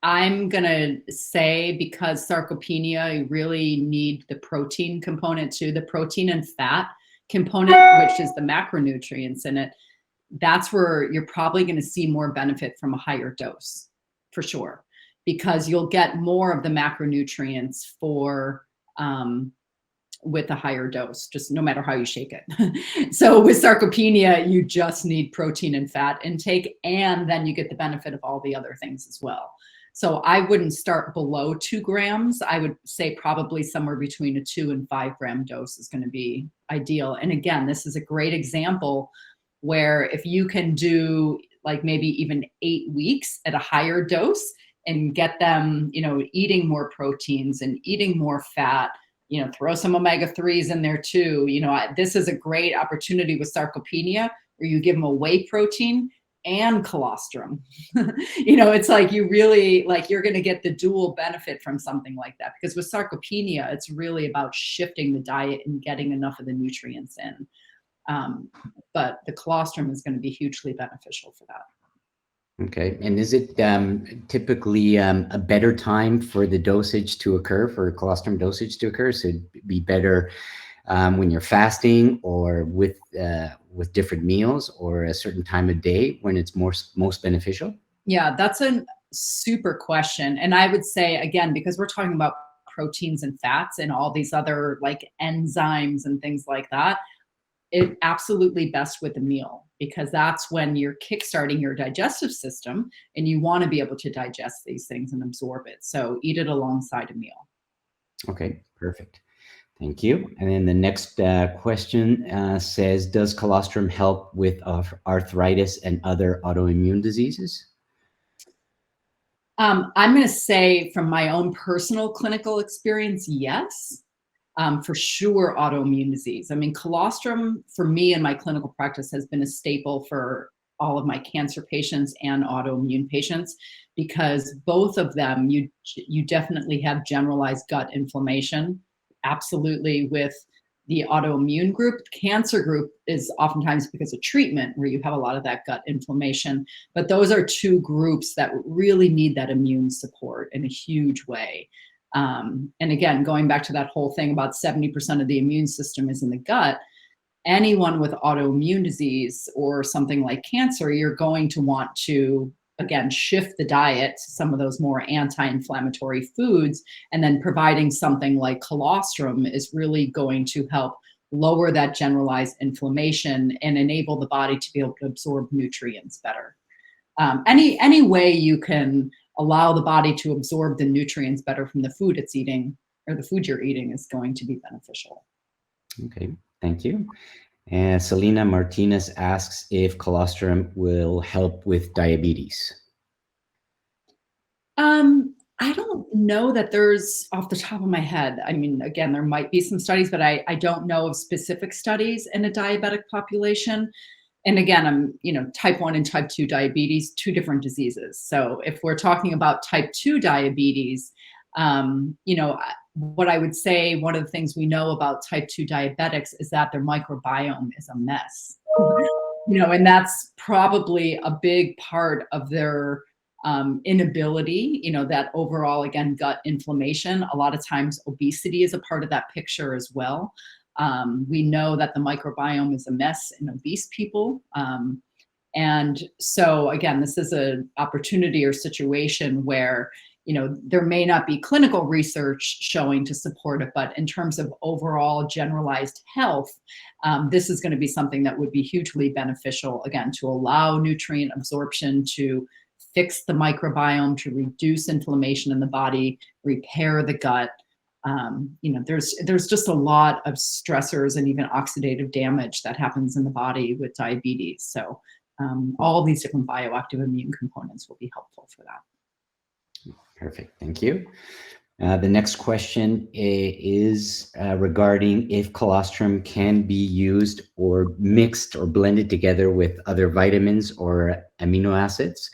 I'm gonna say, because sarcopenia, you really need the protein component too, the protein and fat component, which is the macronutrients in it. That's where you're probably gonna see more benefit from a higher dose, for sure, because you'll get more of the macronutrients with a higher dose, just no matter how you shake it. So with sarcopenia, you just need protein and fat intake, and then you get the benefit of all the other things as well. So I wouldn't start below 2 grams. I would say probably somewhere between a 2 and 5 gram dose is going to be ideal. And again, this is a great example where if you can do like maybe even 8 weeks at a higher dose and get them, eating more proteins and eating more fat, throw some omega-3s in there too. This is a great opportunity with sarcopenia where you give them a whey protein and colostrum. It's like you really, you're going to get the dual benefit from something like that, because with sarcopenia, it's really about shifting the diet and getting enough of the nutrients in. But the colostrum is going to be hugely beneficial for that. Okay. And is it typically a better time for the dosage to occur, for colostrum dosage to occur? So it'd be better when you're fasting, or with different meals, or a certain time of day when it's most beneficial? Yeah, that's a super question. And I would say, again, because we're talking about proteins and fats and all these other like enzymes and things like that, it absolutely best with a meal, because that's when you're kickstarting your digestive system and you want to be able to digest these things and absorb it. So eat it alongside a meal. Okay, perfect. Thank you. And then the next question says, does colostrum help with arthritis and other autoimmune diseases? I'm going to say from my own personal clinical experience, yes. For sure, autoimmune disease. I mean, colostrum for me in my clinical practice has been a staple for all of my cancer patients and autoimmune patients, because both of them, you definitely have generalized gut inflammation. Absolutely. With the autoimmune group, cancer group is oftentimes because of treatment where you have a lot of that gut inflammation. But those are 2 groups that really need that immune support in a huge way. And again, going back to that whole thing about 70% of the immune system is in the gut, anyone with autoimmune disease or something like cancer, you're going to want to again, shift the diet to some of those more anti-inflammatory foods, and then providing something like colostrum is really going to help lower that generalized inflammation and enable the body to be able to absorb nutrients better. Any way you can allow the body to absorb the nutrients better from the food it's eating or the food you're eating is going to be beneficial. Okay, thank you. And Selena Martinez asks if colostrum will help with diabetes. I don't know that there's off the top of my head. I mean, again, there might be some studies, but I don't know of specific studies in a diabetic population. And again, type 1 and type 2 diabetes, two different diseases. So if we're talking about type 2 diabetes, what I would say, one of the things we know about type 2 diabetics is that their microbiome is a mess. And that's probably a big part of their inability, that overall, again, gut inflammation. A lot of times obesity is a part of that picture as well. We know that the microbiome is a mess in obese people. And so again, this is an opportunity or situation where, there may not be clinical research showing to support it, but in terms of overall generalized health, this is going to be something that would be hugely beneficial, again, to allow nutrient absorption, to fix the microbiome, to reduce inflammation in the body, repair the gut. There's just a lot of stressors and even oxidative damage that happens in the body with diabetes. So all these different bioactive immune components will be helpful for that. Perfect, thank you. The next question is regarding if colostrum can be used or mixed or blended together with other vitamins or amino acids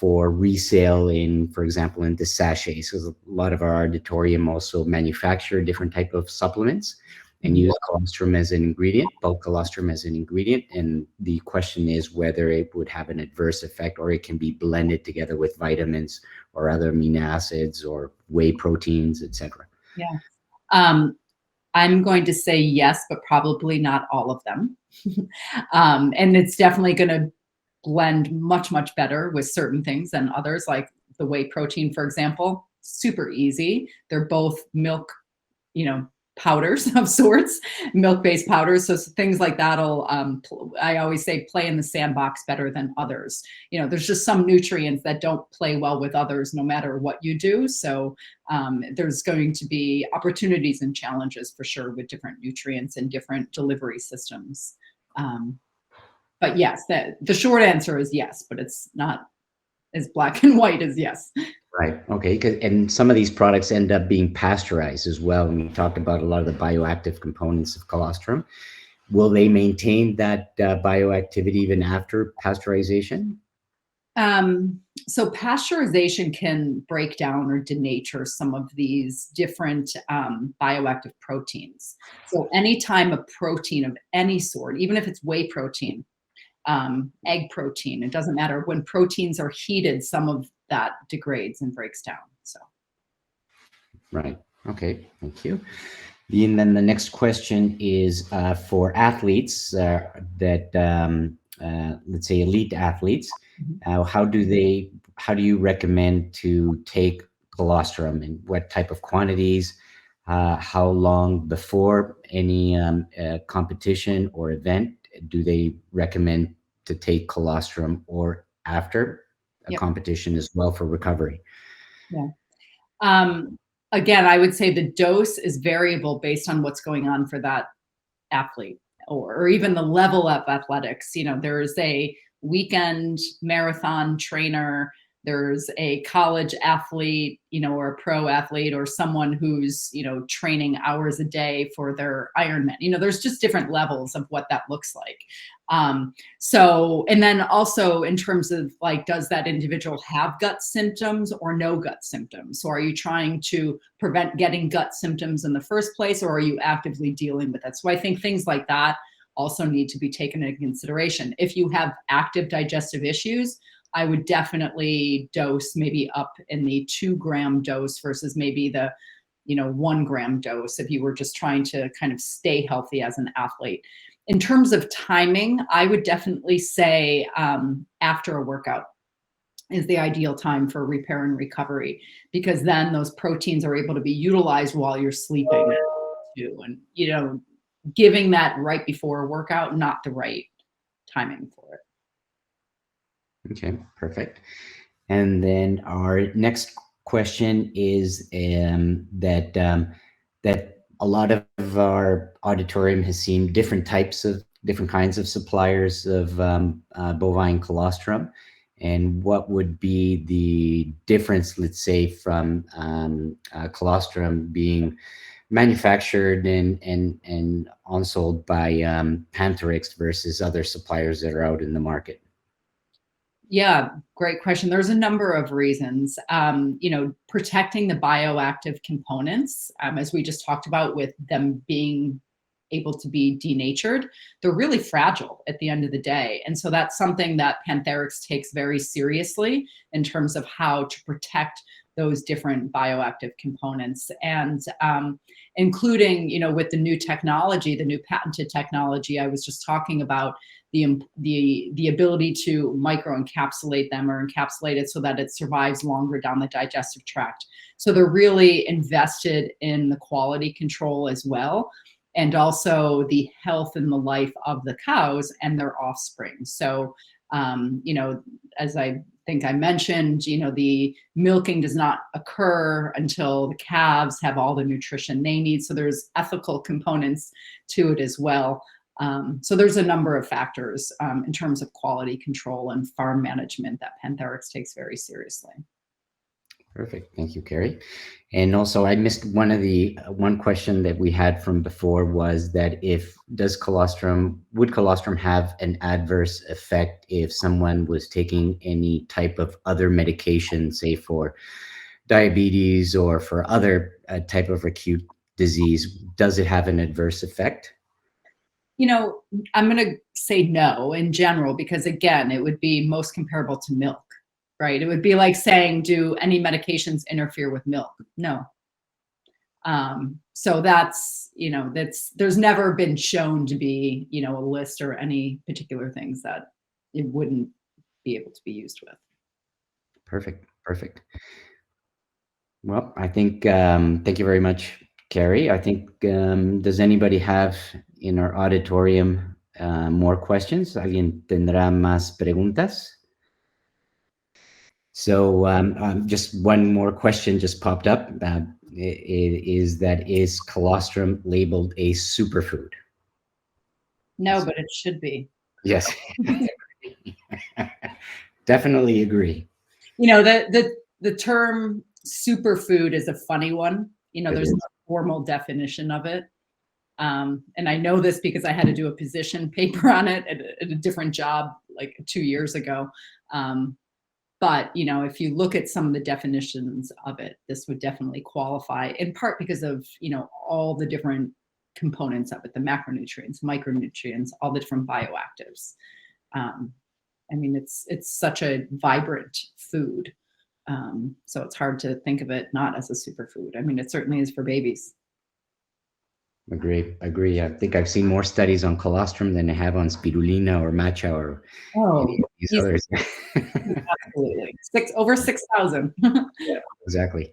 for resale for example, in the sachets, because a lot of our auditorium also manufacture different type of supplements and use colostrum as an ingredient, bulk colostrum as an ingredient. And the question is whether it would have an adverse effect or it can be blended together with vitamins or other amino acids or whey proteins, etc. Yeah. I'm going to say yes, but probably not all of them. And it's definitely going to blend much, much better with certain things than others, like the whey protein, for example. Super easy. They're both milk, powders of sorts, milk-based powders. So things like that'll, I always say, play in the sandbox better than others. There's just some nutrients that don't play well with others, no matter what you do. So there's going to be opportunities and challenges for sure with different nutrients and different delivery systems. But yes, the short answer is yes, but it's not as black and white as yes. Right. Okay. And some of these products end up being pasteurized as well. And we talked about a lot of the bioactive components of colostrum. Will they maintain that bioactivity even after pasteurization? So pasteurization can break down or denature some of these different bioactive proteins. So anytime a protein of any sort, even if it's whey protein, egg protein, it doesn't matter. When proteins are heated, some of that degrades and breaks down. So, right. Okay. Thank you. And then the next question is for athletes that let's say elite athletes. How do you recommend to take colostrum, and what type of quantities? How long before any competition or event do they recommend to take colostrum, or after a competition as well for recovery? Yeah. Again, I would say the dose is variable based on what's going on for that athlete or even the level of athletics. There's a weekend marathon trainer, there's a college athlete, or a pro athlete, or someone who's, training hours a day for their Ironman. There's just different levels of what that looks like. So, and then also in terms of like, does that individual have gut symptoms or no gut symptoms? So are you trying to prevent getting gut symptoms in the first place, or are you actively dealing with it? So I think things like that also need to be taken into consideration. If you have active digestive issues, I would definitely dose maybe up in the 2-gram dose versus maybe the 1-gram dose if you were just trying to kind of stay healthy as an athlete. In terms of timing, I would definitely say after a workout. is the ideal time for repair and recovery, because then those proteins are able to be utilized while you're sleeping too. And, you know, giving that right before a workout, not the right timing for it. Okay, perfect. And then our next question is that a lot of our auditorium has seen different kinds of suppliers of bovine colostrum, and what would be the difference, let's say, from colostrum being manufactured and on-sold by Pantherix versus other suppliers that are out in the market? Yeah, great question. There's a number of reasons. You know, protecting the bioactive components, as we just talked about, with them being able to be denatured, they're really fragile at the end of the day. And so that's something that Pantherix takes very seriously in terms of how to protect those different bioactive components. And including, you know, with the new technology, the new patented technology I was just talking about, the ability to microencapsulate them, or encapsulate it so that it survives longer down the digestive tract. So they're really invested in the quality control as well, and also the health and the life of the cows and their offspring. So, you know, as I think I mentioned, you know, the milking does not occur until the calves have all the nutrition they need. So there's ethical components to it as well. So there's a number of factors in terms of quality control and farm management that Pantherix takes very seriously. Perfect. Thank you, Keri. And also, I missed one question that we had from before, was that would colostrum have an adverse effect if someone was taking any type of other medication, say for diabetes or for other type of acute disease? Does it have an adverse effect? You know, I'm going to say no in general, because again, it would be most comparable to milk, right? It would be like saying, do any medications interfere with milk? No. So that's, you know, there's never been shown to be, you know, a list or any particular things that it wouldn't be able to be used with. Perfect. Perfect. Well, I think, thank you very much, Keri. I think, does anybody have in our auditorium more questions? ¿Alguien tendrá más preguntas? So just one more question just popped up. Is colostrum labeled a superfood? No, but it should be. Yes. Definitely agree. You know, the term superfood is a funny one. You know, It there's is. no formal definition of it. And I know this because I had to do a position paper on it at a different job like 2 years ago. But, you know, if you look at some of the definitions of it, this would definitely qualify, in part because of, you know, all the different components of it, the macronutrients, micronutrients, all the different bioactives. I mean, it's such a vibrant food. So it's hard to think of it not as a superfood. I mean, it certainly is for babies. Agree. I think I've seen more studies on colostrum than I have on spirulina or matcha or any of these others. Absolutely. Over 6,000. Yeah, exactly.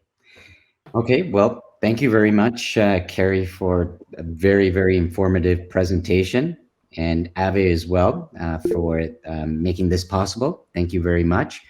Okay, well, thank you very much, Keri, for a very, very informative presentation, and Ave as well for making this possible. Thank you very much.